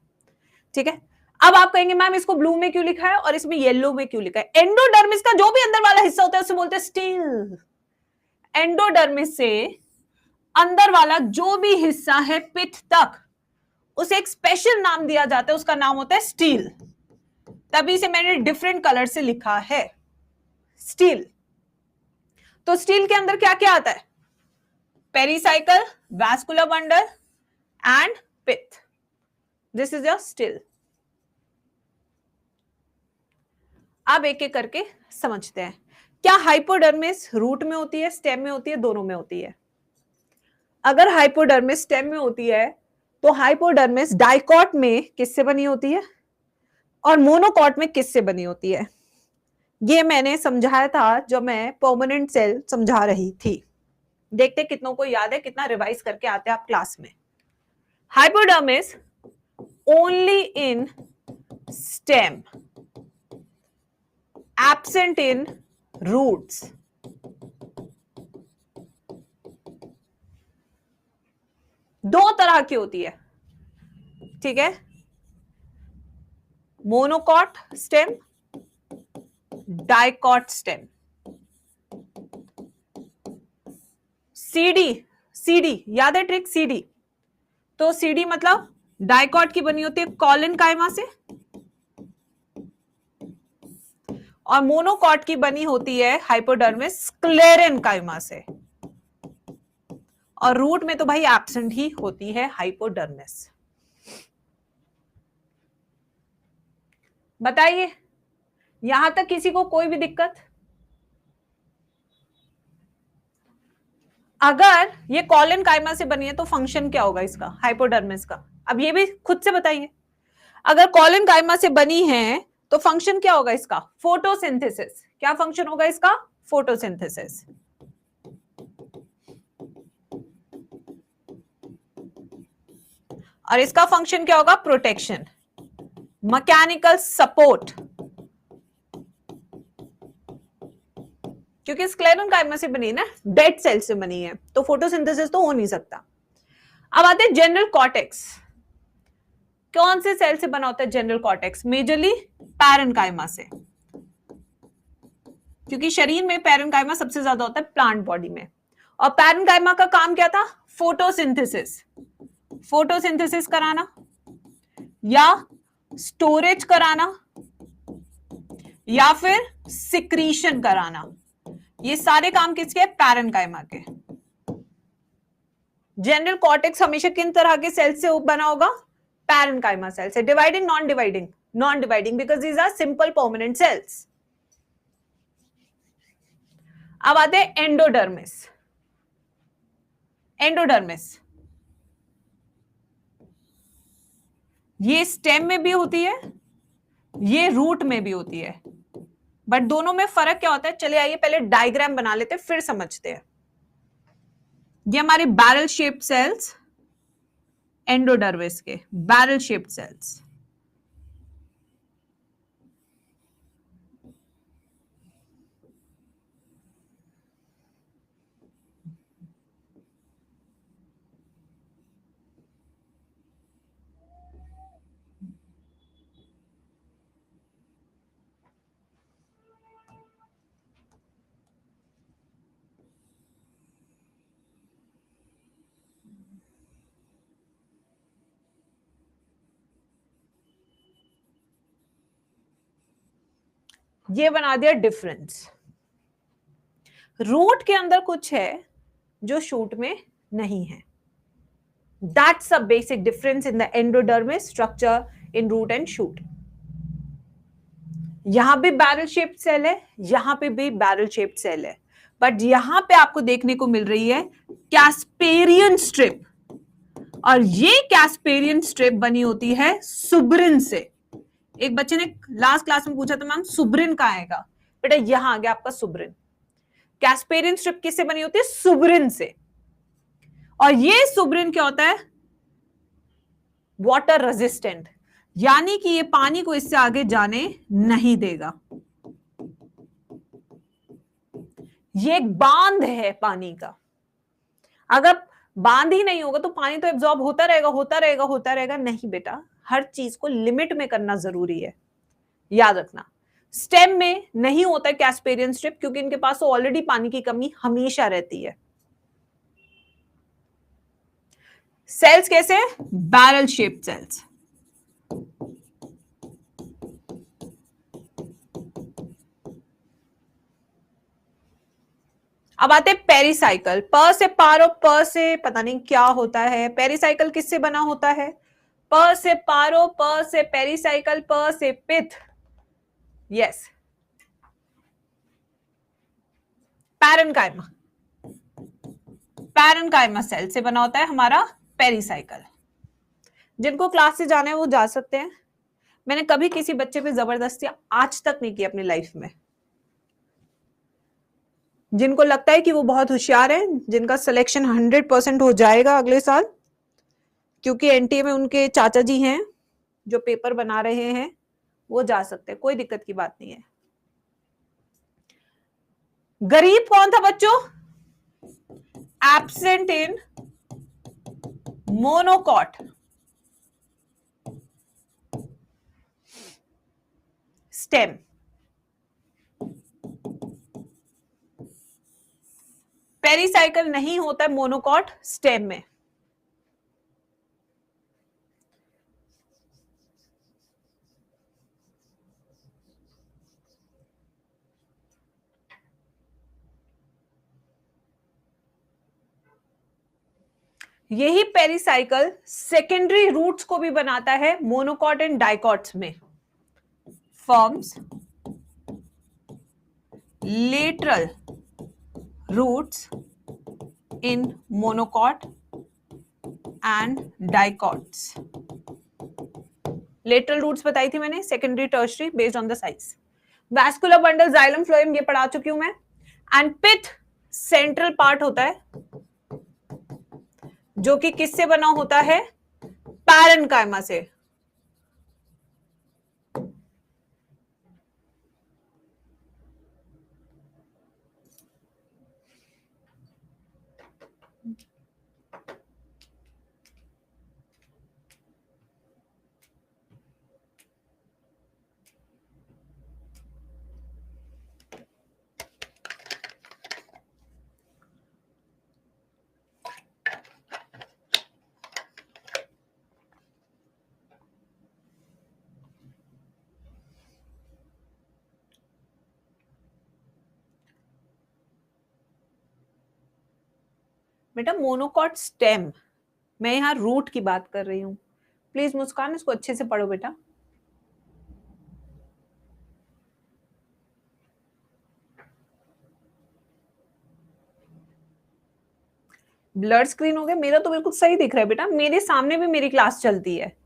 ठीक है। अब आप कहेंगे मैम इसको ब्लू में क्यों लिखा है और इसमें येलो में क्यों लिखा है? एंडोडर्मिस का जो भी अंदर वाला हिस्सा होता है उसे बोलते हैं स्टील। एंडोडर्मिस से अंदर वाला जो भी हिस्सा है पित्त तक, उसे एक स्पेशल नाम दिया जाता है, उसका नाम होता है स्टील। तभी से मैंने डिफरेंट कलर से लिखा है स्टील। तो स्टील के अंदर क्या क्या आता है? पेरिसाइकल, वैस्कुलर बंडल एंड पित्त। This is your steel. अब एक एक करके समझते हैं। क्या हाइपोडर्मिस रूट में होती है, स्टेम में होती है, दोनों में होती है? अगर हाइपोडर्मिस स्टेम में होती है तो हाइपोडर्मिस डाइकॉट में किससे बनी होती है और मोनोकॉट में किससे बनी होती है? ये मैंने समझाया था जब मैं परमानेंट सेल समझा रही थी। देखते कितनों को याद है, कितना रिवाइज करके आते हैं आप क्लास में। Hypodermis only in stem, absent in roots. दो तरह की होती है, ठीक है? Monocot stem, dicot stem. CD, CD याद है ट्रिक? सीडी, तो सीडी मतलब डाइकॉट की बनी होती है कॉलन काइमा से, और मोनोकॉट की बनी होती है हाइपोडर्मिस स्क्लेरन काइमा से। और रूट में तो भाई एब्सेंट ही होती है हाइपोडर्मिस। बताइए यहां तक किसी को कोई भी दिक्कत? अगर ये कॉलन काइमा से बनी है तो फंक्शन क्या होगा इसका, हाइपोडर्मिस का? अब ये भी खुद से बताइए। अगर कॉलन काइमा से बनी है तो फंक्शन क्या होगा इसका? फोटोसिंथेसिस। क्या फंक्शन होगा इसका? फोटोसिंथेसिस। और इसका फंक्शन क्या होगा? Protection, mechanical support. क्योंकि स्क्लेरन काइमा से बनी है ना, डेड सेल से बनी है, तो फोटोसिंथेसिस तो हो नहीं सकता। अब आते हैं जनरल कॉर्टेक्स। कौन से सेल से बना होता है जनरल कॉर्टेक्स? मेजरली पैरेन्काइमा से, क्योंकि शरीर में पैरेन्काइमा सबसे ज्यादा होता है प्लांट बॉडी में। और पैरेन्काइमा का काम क्या था? फोटोसिंथेसिस। फोटोसिंथेसिस कराना या स्टोरेज कराना या फिर सिक्रीशन कराना, ये सारे काम किसके हैं? पैरेन्काइमा के। जनरल कॉर्टेक्स हमेशा किन तरह के सेल से बना होगा? पैरेन्काइमा सेल से। Dividing, non dividing? Non dividing, because these are simple permanent cells. अब आते हैं एंडोडर्मिस। एंडोडर्मिस ये स्टेम में भी होती है, ये रूट में भी होती है। बट दोनों में फर्क क्या होता है, चले आइए पहले डायग्राम बना लेते फिर समझते हैं। ये हमारे बैरल शेप्ड सेल्स, एंडोडर्मिस के बैरल शेप्ड सेल्स। ये बना दिया डिफरेंस। रूट के अंदर कुछ है जो शूट में नहीं है। That's a basic difference in the endodermis structure in root and shoot. यहां भी बैरल शेप्ड सेल है, यहां पे भी बैरल शेप्ड सेल है, बट यहां पे आपको देखने को मिल रही है कैस्पेरियन स्ट्रिप, और ये कैस्पेरियन स्ट्रिप बनी होती है सुब्रिन से। एक बच्चे ने लास्ट क्लास में पूछा था मैम सुब्रिन कहां आएगा, बेटा यहां आ गया आपका सुब्रिन। कैस्पेरियन स्ट्रिप किससे बनी होती है, सुब्रिन से। और ये सुब्रिन क्या होता है, वाटर रेजिस्टेंट, यानी कि ये पानी को इससे आगे जाने नहीं देगा। ये एक बांध है पानी का। अगर बांध ही नहीं होगा तो पानी तो एब्जॉर्ब होता रहेगा होता रहेगा होता रहेगा, नहीं बेटा, हर चीज को लिमिट में करना जरूरी है, याद रखना। स्टेम में नहीं होता है कैस्पेरियन स्ट्रिप, क्योंकि इनके पास तो ऑलरेडी पानी की कमी हमेशा रहती है। सेल्स कैसे, बैरल शेप्ड सेल्स। अब आते हैं पेरिसाइकल। प से पारो, प से पता नहीं क्या होता है। पेरिसाइकल किससे बना होता है, प से पारो, प से पेरिसाइकल, प से pith. Yes, parenchyma. Parenchyma cell से बना होता है हमारा पेरिसाइकल। जिनको क्लास से जाना है वो जा सकते हैं। मैंने कभी किसी बच्चे पे जबरदस्ती आज तक नहीं की अपनी लाइफ में। जिनको लगता है कि वो बहुत होशियार है, जिनका सिलेक्शन 100% हो जाएगा अगले साल, क्योंकि एनटीए में उनके चाचा जी हैं जो पेपर बना रहे हैं, वो जा सकते हैं, कोई दिक्कत की बात नहीं है। गरीब कौन था बच्चों, absent in monocot stem. Pericycle नहीं होता है मोनोकॉट स्टेम में। यही पेरिसाइकल सेकेंडरी रूट्स को भी बनाता है मोनोकॉट एंड डाइकॉट्स में। Forms lateral roots in monocot and dicots. Lateral roots बताई थी मैंने, secondary tertiary based on the size. Vascular bundle, xylem, phloem, ये पढ़ा चुकी हूं मैं। एंड पिथ सेंट्रल पार्ट होता है, जो कि किससे बना होता है, पैरेन्काइमा से। बेटा मोनोकॉट स्टेम, मैं यहां रूट की बात कर रही हूं। प्लीज मुस्कान, इसको अच्छे से पढ़ो बेटा। ब्लड स्क्रीन हो गया, मेरा तो बिल्कुल सही दिख रहा है बेटा, मेरे सामने भी मेरी क्लास चलती है।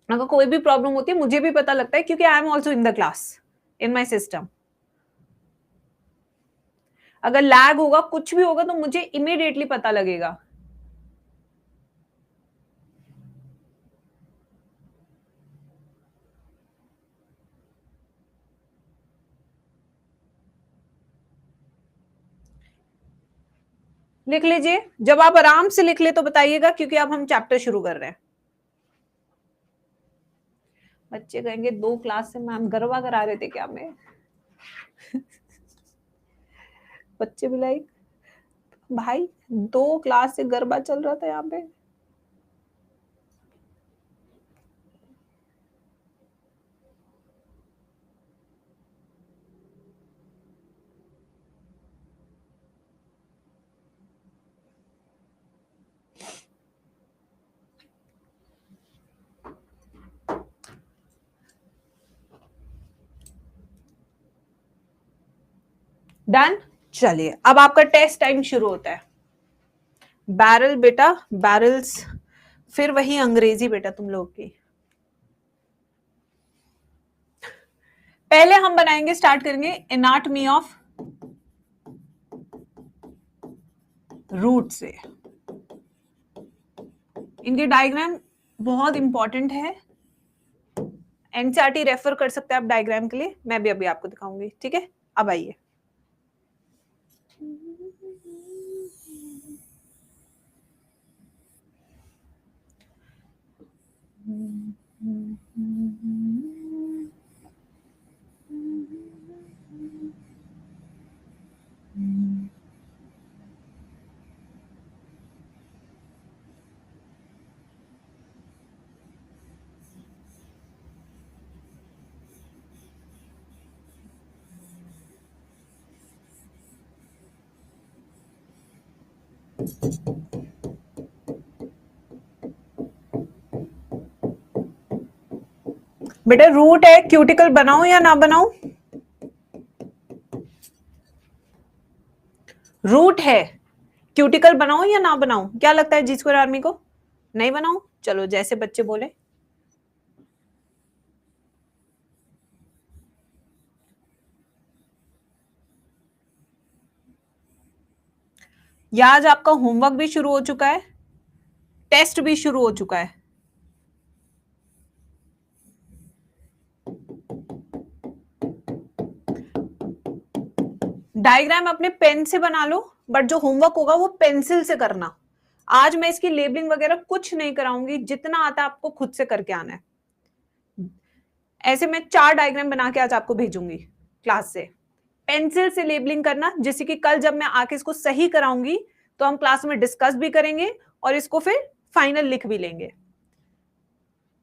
अगर कोई भी प्रॉब्लम होती है मुझे भी पता लगता है, क्योंकि I am also in the class. In my system. अगर लैग होगा, कुछ भी होगा, तो मुझे इमीडिएटली पता लगेगा। लिख लीजिए, जब आप आराम से लिख ले तो बताइएगा, क्योंकि अब हम चैप्टर शुरू कर रहे हैं। बच्चे कहेंगे 2 क्लास से मैम गरबा करा रहे थे क्या मैं? बच्चे भी लाइक, भाई 2 क्लास से गरबा चल रहा था यहाँ पे। डन। चलिए, अब आपका टेस्ट टाइम शुरू होता है। बैरल बेटा, बैरल्स, फिर वही अंग्रेजी बेटा तुम लोग की। पहले हम बनाएंगे, स्टार्ट करेंगे एनाटमी ऑफ रूट से। इनके डायग्राम बहुत इंपॉर्टेंट है, एनसीईआरटी रेफर कर सकते हैं आप डायग्राम के लिए, मैं भी अभी आपको दिखाऊंगी, ठीक है। अब आइए, बेटा रूट है, क्यूटिकल बनाऊं या ना बनाऊं? रूट है, क्यूटिकल बनाऊं या ना बनाऊं? क्या लगता है जी स्क्वायर आर्मी को? नहीं बनाऊं? चलो जैसे बच्चे बोले। या आज आपका होमवर्क भी शुरू हो चुका है, टेस्ट भी शुरू हो चुका है। डायग्राम अपने पेन से बना लो, बट जो होमवर्क होगा वो पेंसिल से करना। आज मैं इसकी लेबलिंग वगैरह कुछ नहीं कराऊंगी, जितना आता है आपको खुद से करके आना है। ऐसे मैं 4 डायग्राम बना के आज आपको भेजूंगी क्लास से। पेंसिल से लेबलिंग करना, जिससे कि कल जब मैं आके इसको सही कराऊंगी तो हम क्लास में डिस्कस भी करेंगे और इसको फिर फाइनल लिख भी लेंगे।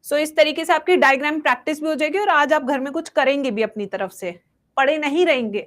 सो इस तरीके से आपकी डायग्राम प्रैक्टिस भी हो जाएगी और आज आप घर में कुछ करेंगे भी अपनी तरफ से, पढ़े नहीं रहेंगे।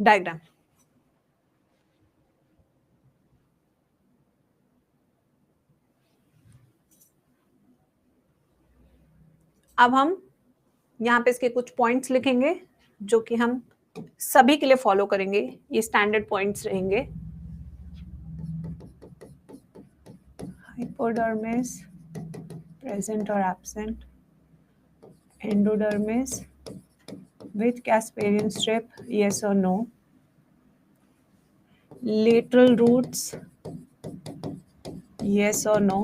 डायग्राम। अब हम यहाँ पे इसके कुछ पॉइंट्स लिखेंगे जो कि हम सभी के लिए फॉलो करेंगे, ये स्टैंडर्ड पॉइंट्स रहेंगे। हाइपोडर्मिस प्रेजेंट और absent, endodermis with Casparian strip, yes or no, lateral roots, yes or no,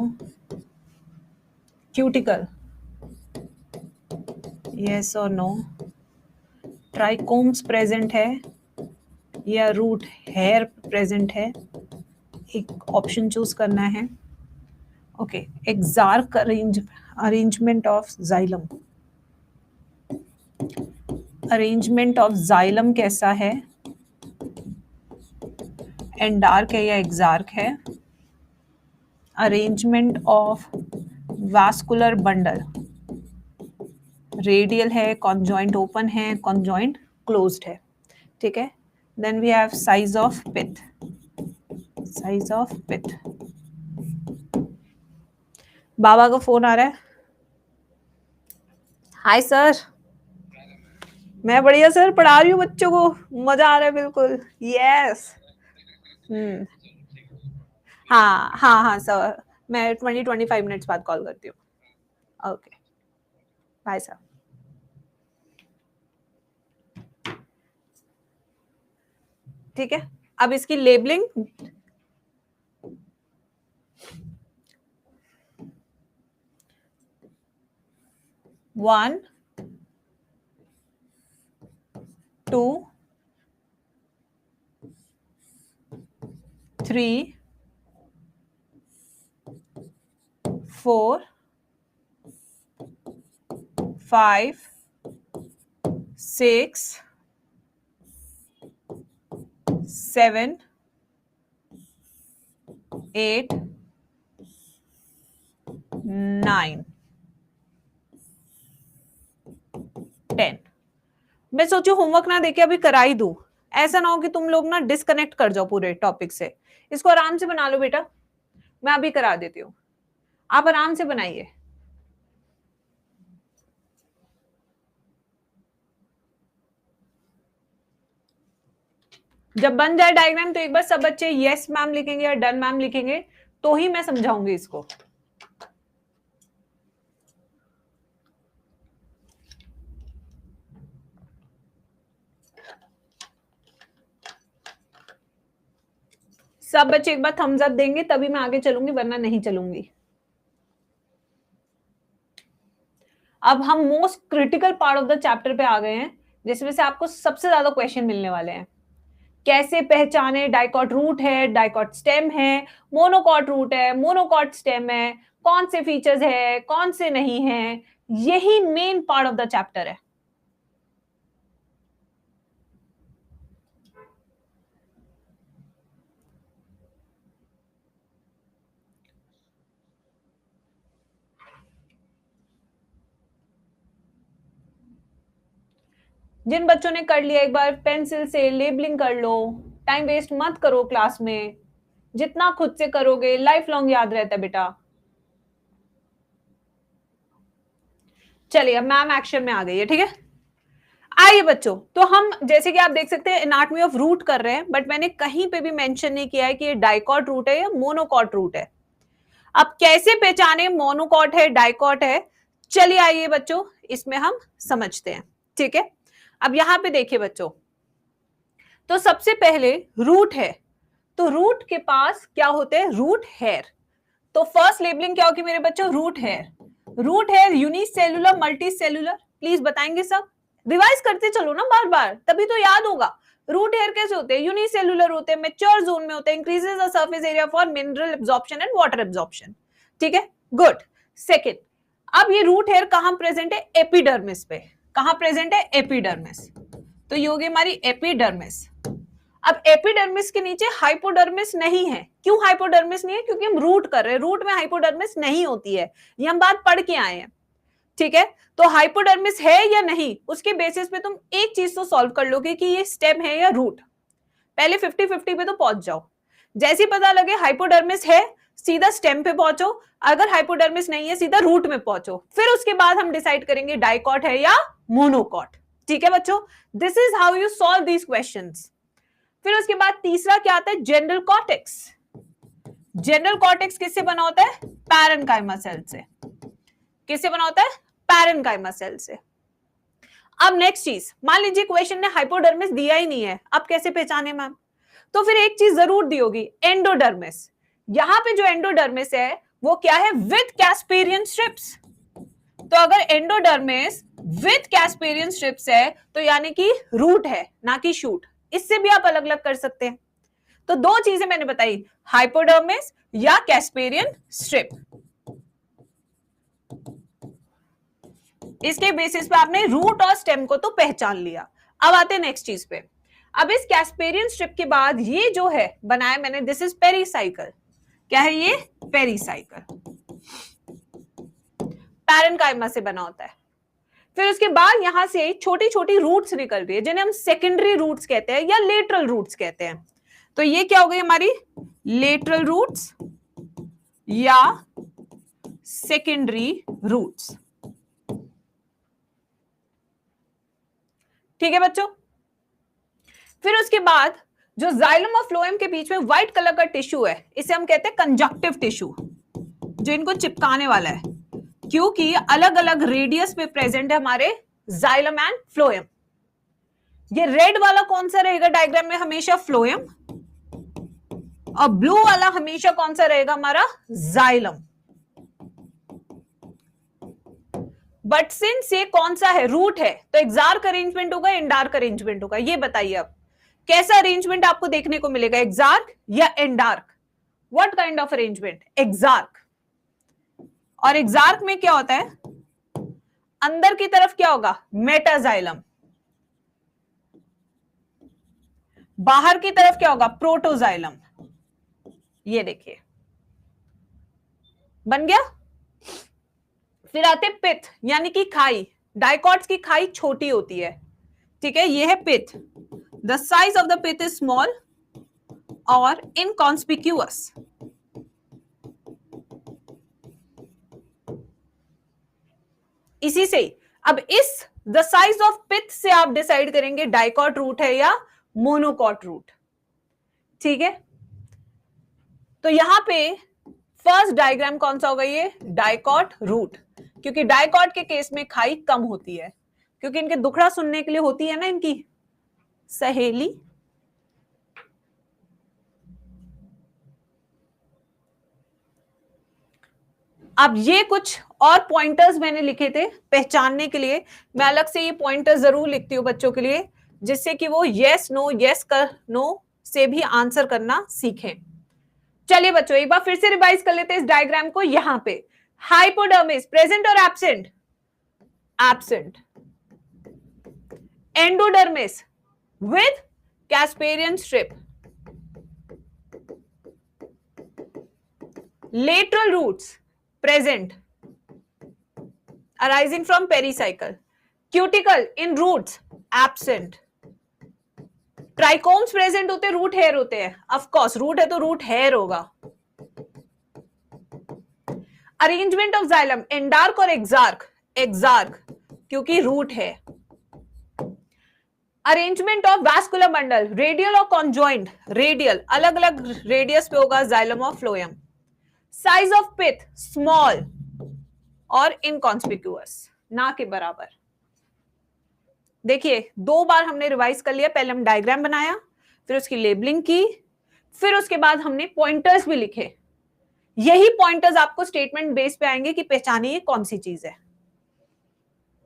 cuticle, yes or no, trichomes present है या रूट हेयर प्रेजेंट है, एक ऑप्शन चूज करना है। Okay, exarch arrangement of xylem, arrangement of xylem कैसा है, एंडार्क है या एक्सार्क है, arrangement of vascular bundle, radial है, कॉन्जॉइंट ओपन है, कॉन्जॉइंट क्लोज्ड है, ठीक है। Then we have size of pith, size of pith. बाबा का फोन आ रहा है। हाय सर, मैं बढ़िया सर, पढ़ा रही हूँ बच्चों को, मजा आ रहा है बिल्कुल। यस हाँ हाँ हाँ सर, मैं 20-25 मिनट्स बाद कॉल करती हूँ। Okay bye sir. ठीक है, अब इसकी labelling, one, two, three, four, five, six, seven, eight, nine, 10। मैं सोचू होमवर्क ना देके अभी करा ही दूं, ऐसा ना हो कि तुम लोग ना डिस्कनेक्ट कर जाओ पूरे टॉपिक से। इसको आराम से बना लो बेटा, मैं अभी करा देती हूँ, आप आराम से बनाइए। जब बन जाए डायग्राम तो एक बार सब बच्चे यस मैम लिखेंगे या डन मैम लिखेंगे, तो ही मैं समझाऊंगी इसको। सब बच्चे एक बार थम्स अप देंगे तभी मैं आगे चलूंगी, वरना नहीं चलूंगी। अब हम most critical part of the chapter पे आ गए हैं, जिसमें से आपको सबसे ज्यादा क्वेश्चन मिलने वाले हैं। कैसे पहचाने डाइकॉट रूट है, डाइकॉट स्टेम है, मोनोकॉट रूट है, मोनोकॉट स्टेम है, कौन से फीचर्स है, कौन से नहीं है, यही main part of the chapter है। जिन बच्चों ने कर लिया एक बार पेंसिल से लेबलिंग कर लो, टाइम वेस्ट मत करो क्लास में, जितना खुद से करोगे लाइफ लॉन्ग याद रहता है बेटा। चलिए अब मैम एक्शन में आ गई है, ठीक है। आइए बच्चों, तो हम जैसे कि आप देख सकते हैं एनाटॉमी ऑफ रूट कर रहे हैं, बट मैंने कहीं पे भी मेंशन नहीं किया है कि ये डाइकॉट रूट है या मोनोकॉट रूट है। अब कैसे पहचाने मोनोकॉट है डाइकॉट है, चलिए आइए बच्चों इसमें हम समझते हैं, ठीक है। अब यहां पे देखिए बच्चों, तो सबसे पहले रूट है, तो रूट के पास क्या होते हैं, रूट हेयर। तो फर्स्ट लेबलिंग क्या होगी मेरे बच्चों, root hair. Root hair unicellular multi cellular, please बताएंगे सब, रिवाइज करते चलो ना बार बार, तभी तो याद होगा। रूट हेयर कैसे होते हैं, यूनिसेल्युलर होते हैं, मैच्योर जोन में होते हैं, increases the surface area for mineral absorption and water absorption, ठीक है, गुड। सेकंड, अब ये रूट हेयर कहां प्रेजेंट है, एपिडर्मिस पे। कहां प्रेजेंट है, एपिडर्मिस, तो ये होगी हमारी एपिडर्मिस। अब एपिडर्मिस के नीचे हाइपोडर्मिस नहीं है, क्यों हाइपोडर्मिस नहीं है, क्योंकि हम रूट कर रहे हैं, रूट में हाइपोडर्मिस नहीं होती है, ये हम बात पढ़ के आए हैं। ठीक है, तो हाइपोडर्मिस है या नहीं उसके बेसिस पे तुम एक चीज तो सॉल्व कर लोगे कि ये स्टेम है या रूट। पहले 50-50 पे तो पहुंच जाओ। जैसे ही पता लगे हाइपोडर्मिस है सीधा स्टेम पे पहुंचो, अगर हाइपोडर्मिस नहीं है सीधा रूट में पहुंचो, फिर उसके बाद हम डिसाइड करेंगे डाइकॉट है या मोनोकॉट। ठीक है बच्चों, this is how you solve these questions. फिर उसके बाद तीसरा क्या आता है, जनरल कॉर्टेक्स। जनरल कॉर्टेक्स किससे बना होता है, पैरेन्काइमा सेल से। किससे बना होता है, पैरेन्काइमा सेल से। अब नेक्स्ट चीज, मान लीजिए क्वेश्चन ने हाइपोडर्मिस दिया ही नहीं है, अब कैसे पहचाने मैम, तो फिर एक चीज जरूर दी होगी, एंडोडर्मिस। यहां पे जो एंडोडर्मिस है वो क्या है, विद कैस्पेरियन स्ट्रिप्स। तो अगर एंडोडर्मिस विद कैस्पेरियन स्ट्रिप्स है तो यानी कि रूट है ना कि शूट। इससे भी आप अलग अलग कर सकते हैं। तो दो चीजें मैंने बताई, हाइपोडर्मिस या कैस्पेरियन स्ट्रिप। इसके बेसिस पे आपने रूट और स्टेम को तो पहचान लिया। अब आते हैं नेक्स्ट चीज पे। अब इस कैस्पेरियन स्ट्रिप के बाद ये जो है बनाया मैंने, दिस इज पेरिसाइकल। क्या है ये, पेरिसाइकल। पैरेन्काइमा से बना होता है। फिर उसके बाद यहां से छोटी छोटी रूट्स निकल रही है जिन्हें हम सेकेंडरी रूट्स कहते हैं या लेटरल रूट्स कहते हैं। तो ये क्या हो गई हमारी, लेटरल रूट्स या सेकेंडरी रूट्स। ठीक है बच्चों। फिर उसके बाद जो जाइलम और फ्लोएम के बीच में व्हाइट कलर का टिश्यू है इसे हम कहते हैं कंजक्टिव टिश्यू, जो इनको चिपकाने वाला है, क्योंकि अलग अलग रेडियस पे प्रेजेंट है हमारे जाइलम एंड फ्लोएम। ये रेड वाला कौन सा रहेगा डायग्राम में, हमेशा फ्लोएम, और ब्लू वाला हमेशा कौन सा रहेगा, हमारा जाइलम। बट सिंस ये कौन सा है, रूट है, तो एक्सार्क अरेंजमेंट होगा, एंडार्क अरेंजमेंट होगा। ये बताइए अब कैसा अरेंजमेंट आपको देखने को मिलेगा, एक्सार्क या endarch. What kind of arrangement, exarch. और एक्सार्क में क्या होता है, अंदर की तरफ क्या होगा, मेटाजाइलम, बाहर की तरफ क्या होगा, प्रोटोजाइलम। ये देखिए बन गया। फिर आते पिथ यानी कि खाई। डाइकॉट्स की खाई छोटी होती है, ठीक है, ये है pith. The size of the pith is small और इनकॉन्स्पिक्यूअस। इसी से अब इस द साइज ऑफ पिथ से आप डिसाइड करेंगे डाइकॉट रूट है या मोनोकॉट रूट। ठीक है, तो यहां पे फर्स्ट डायग्राम कौन सा होगा, ये डाइकॉट रूट, क्योंकि डाइकॉट के केस में खाई कम होती है, क्योंकि इनके दुखड़ा सुनने के लिए होती है ना इनकी सहेली। अब ये कुछ और पॉइंटर्स मैंने लिखे थे पहचानने के लिए, मैं अलग से ये पॉइंटर्स जरूर लिखती हूँ बच्चों के लिए, जिससे कि वो यस नो से भी आंसर करना सीखें। चलिए बच्चों एक बार फिर से रिवाइज कर लेते हैं इस डायग्राम को। यहां पे हाइपोडर्मिस प्रेजेंट और absent, absent. Endodermis with Casparian strip, lateral roots present arising from pericycle, cuticle in roots absent, trichomes present होते, रूट हेयर होते हैं, ऑफ कोर्स रूट है तो रूट हेयर होगा। अरेंजमेंट ऑफ जाइलम एंडार्क और एक्सार्क, एक्सार्क क्योंकि रूट है। Arrangement of vascular bundle radial और कॉन्जॉइंट, रेडियल अलग अलग रेडियस पे होगा जाइलम और फ्लोएम। साइज ऑफ पिथ स्मॉल और इनकॉन्स्पिक्यूअस, ना के बराबर। देखिए दो बार हमने रिवाइज कर लिया, पहले हम डायग्राम बनाया, फिर उसकी लेबलिंग की, फिर उसके बाद हमने पॉइंटर्स भी लिखे। यही पॉइंटर्स आपको स्टेटमेंट बेस पे आएंगे कि पहचानिए कौन सी चीज है।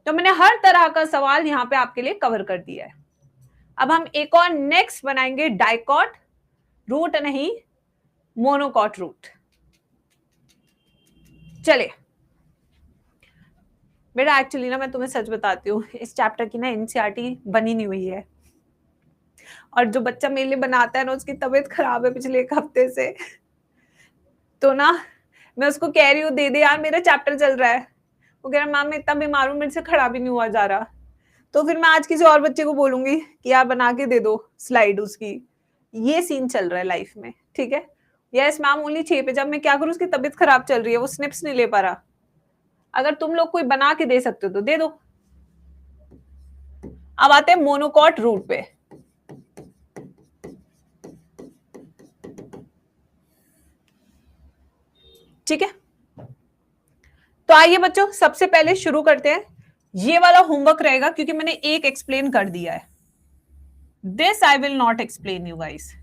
तो मैंने हर तरह का सवाल यहां पे आपके लिए कवर कर दिया है। अब हम एक और नेक्स्ट बनाएंगे, डाइकॉट रूट नहीं मोनोकॉट रूट। चलिए बेटा एक्चुअली ना मैं तुम्हें सच बताती हूँ, इस चैप्टर की ना एनसीईआरटी बनी नहीं हुई है, और जो बच्चा मेरे लिए बनाता है ना उसकी तबीयत खराब है पिछले एक हफ्ते से, तो ना मैं उसको कह रही हूँ दे दे यार मेरा चैप्टर चल रहा है, वो कह रहा मैम मैं इतना बीमार हूँ, मेरे से खड़ा भी नहीं हुआ जा रहा। तो फिर मैं आज किसी और बच्चे को बोलूंगी कि यार बना के दे दो स्लाइड उसकी। ये सीन चल रहा है लाइफ में, ठीक है। यस मैम ओनली 6 पे, जब मैं क्या करूँ, उसकी तबीयत खराब चल रही है, वो स्निप्स नहीं ले पा रहा। अगर तुम लोग कोई बना के दे सकते हो तो दे दो। अब आते हैं मोनोकॉट रूट पे। ठीक है, तो आइए बच्चों सबसे पहले शुरू करते हैं। ये वाला होमवर्क रहेगा क्योंकि मैंने एक एक्सप्लेन कर दिया है। This I will not explain you guys.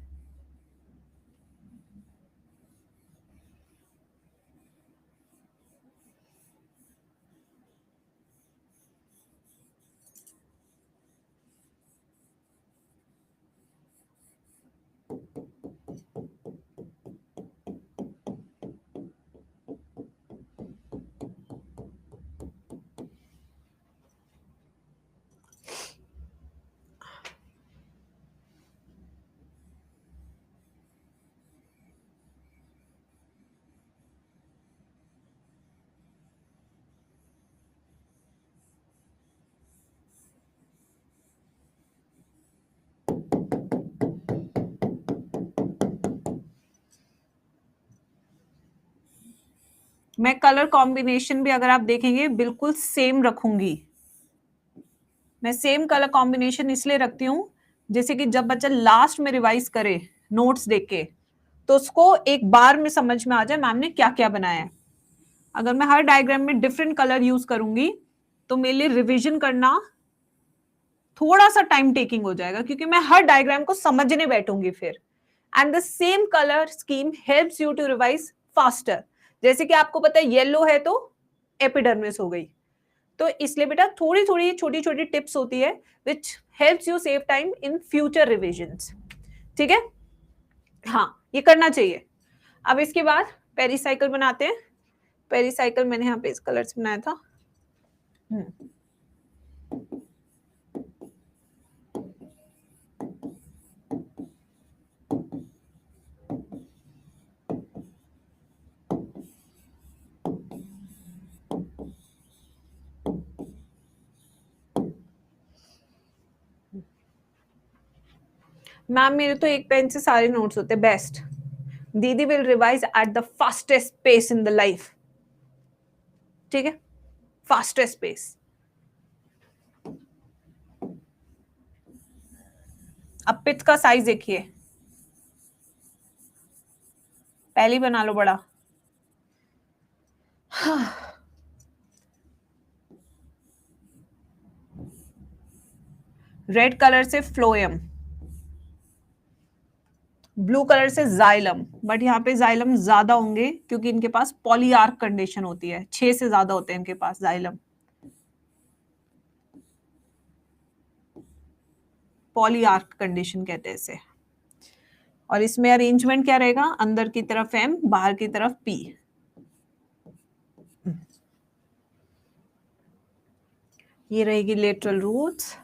मैं कलर कॉम्बिनेशन भी अगर आप देखेंगे बिल्कुल सेम रखूंगी। मैं सेम कलर कॉम्बिनेशन इसलिए रखती हूं जैसे कि जब बच्चा लास्ट में रिवाइज करे नोट्स देख के तो उसको एक बार में समझ में आ जाए मैम ने क्या क्या बनाया है। अगर मैं हर डायग्राम में डिफरेंट कलर यूज करूंगी तो मेरे लिए रिविजन करना थोड़ा सा टाइम टेकिंग हो जाएगा क्योंकि मैं हर डायग्राम को समझने बैठूंगी फिर। And the same colour scheme helps you to revise faster. जैसे कि आपको पता है येलो है तो एपिडर्मिस हो गई, तो इसलिए बेटा थोड़ी थोड़ी छोटी छोटी टिप्स होती है which helps you save time in future revisions. ठीक है, हाँ ये करना चाहिए। अब इसके बाद पेरिसाइकिल बनाते हैं। पेरिसाइकिल मैंने यहाँ पे इस कलर से बनाया था। मैम मेरे तो एक पेन से सारे नोट्स होते बेस्ट। दीदी will revise at the fastest pace in the life. ठीक है, फास्टेस्ट पेस। अब पिच का साइज देखिए, पहले बना लो बड़ा। रेड कलर से फ्लोएम, ब्लू कलर से जाइलम, बट यहाँ पे जाइलम ज्यादा होंगे क्योंकि इनके पास पॉलीआर्क कंडीशन होती है, 6 से ज्यादा होते हैं इनके पास जाइलम। पॉलीआर्क कंडीशन कहते हैं इसे। और इसमें अरेंजमेंट क्या रहेगा, अंदर की तरफ एम, बाहर की तरफ पी। ये रहेगी लेटरल रूट्स।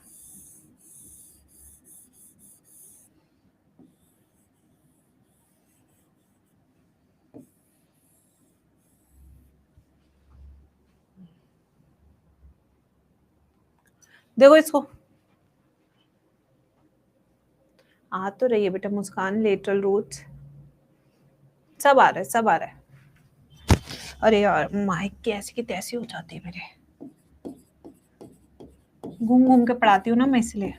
देखो इसको, आ तो रही है बेटा मुस्कान, लेटरल रूट्स सब आ रहा है, सब आ रहा है। अरे यार माइक की ऐसी की तैसी हो जाती है मेरे, घूम घूम के पढ़ाती हूँ ना मैं इसलिए।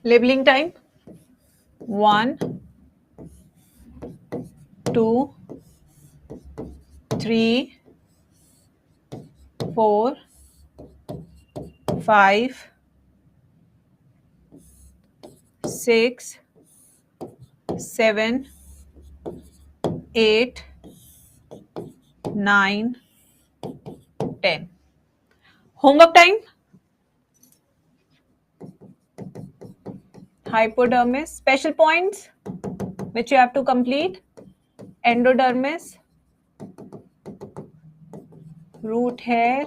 Labelling time 1 2 3 4 5 6 7 8 9 10। Homework time hypodermis. Special points which you have to complete: endodermis, root hair,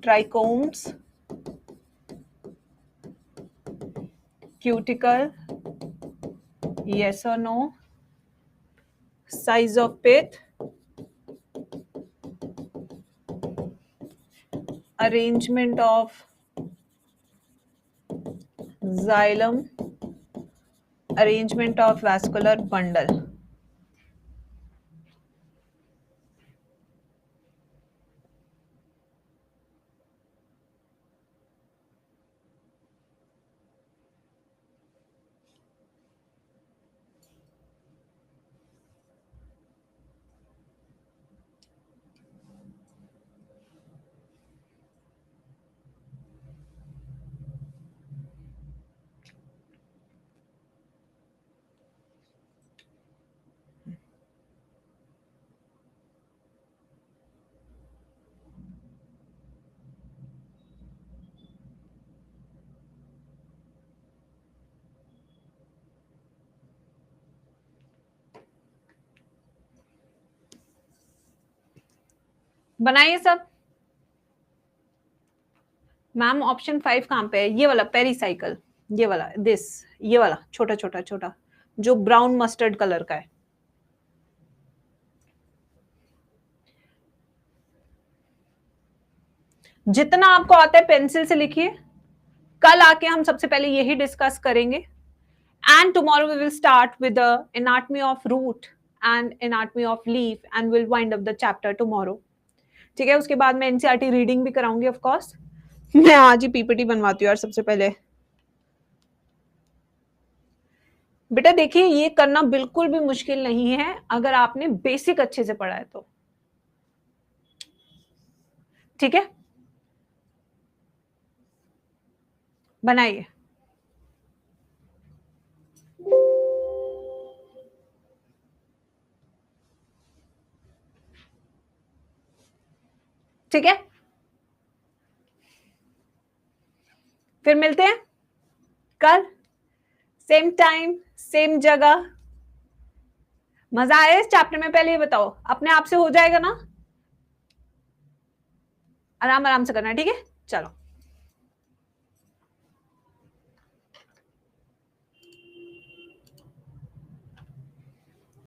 trichomes, cuticle, yes or no, size of pith, arrangement of xylem, arrangement of vascular bundle. बनाइए सब। मैम ऑप्शन 5 कहां पे है? ये वाला पेरीसाइकल, ये वाला, ये वाला छोटा छोटा छोटा जो ब्राउन मस्टर्ड कलर का है। जितना आपको आता है पेंसिल से लिखिए। कल आके हम सबसे पहले यही डिस्कस करेंगे। And tomorrow we will start with the anatomy of root and anatomy of leaf and will wind up the chapter tomorrow. ठीक है, उसके बाद मैं एनसीईआरटी रीडिंग भी कराऊंगी ऑफ कोर्स। मैं आज ही पीपीटी बनवाती हूँ यार सबसे पहले। बेटा देखिए, ये करना बिल्कुल भी मुश्किल नहीं है अगर आपने बेसिक अच्छे से पढ़ा है तो। ठीक है, बनाइए। ठीक है, फिर मिलते हैं कल, सेम टाइम सेम जगह। मजा आया इस चैप्टर में? पहले ये बताओ, अपने आप से हो जाएगा ना? आराम आराम से करना है, ठीक है? चलो।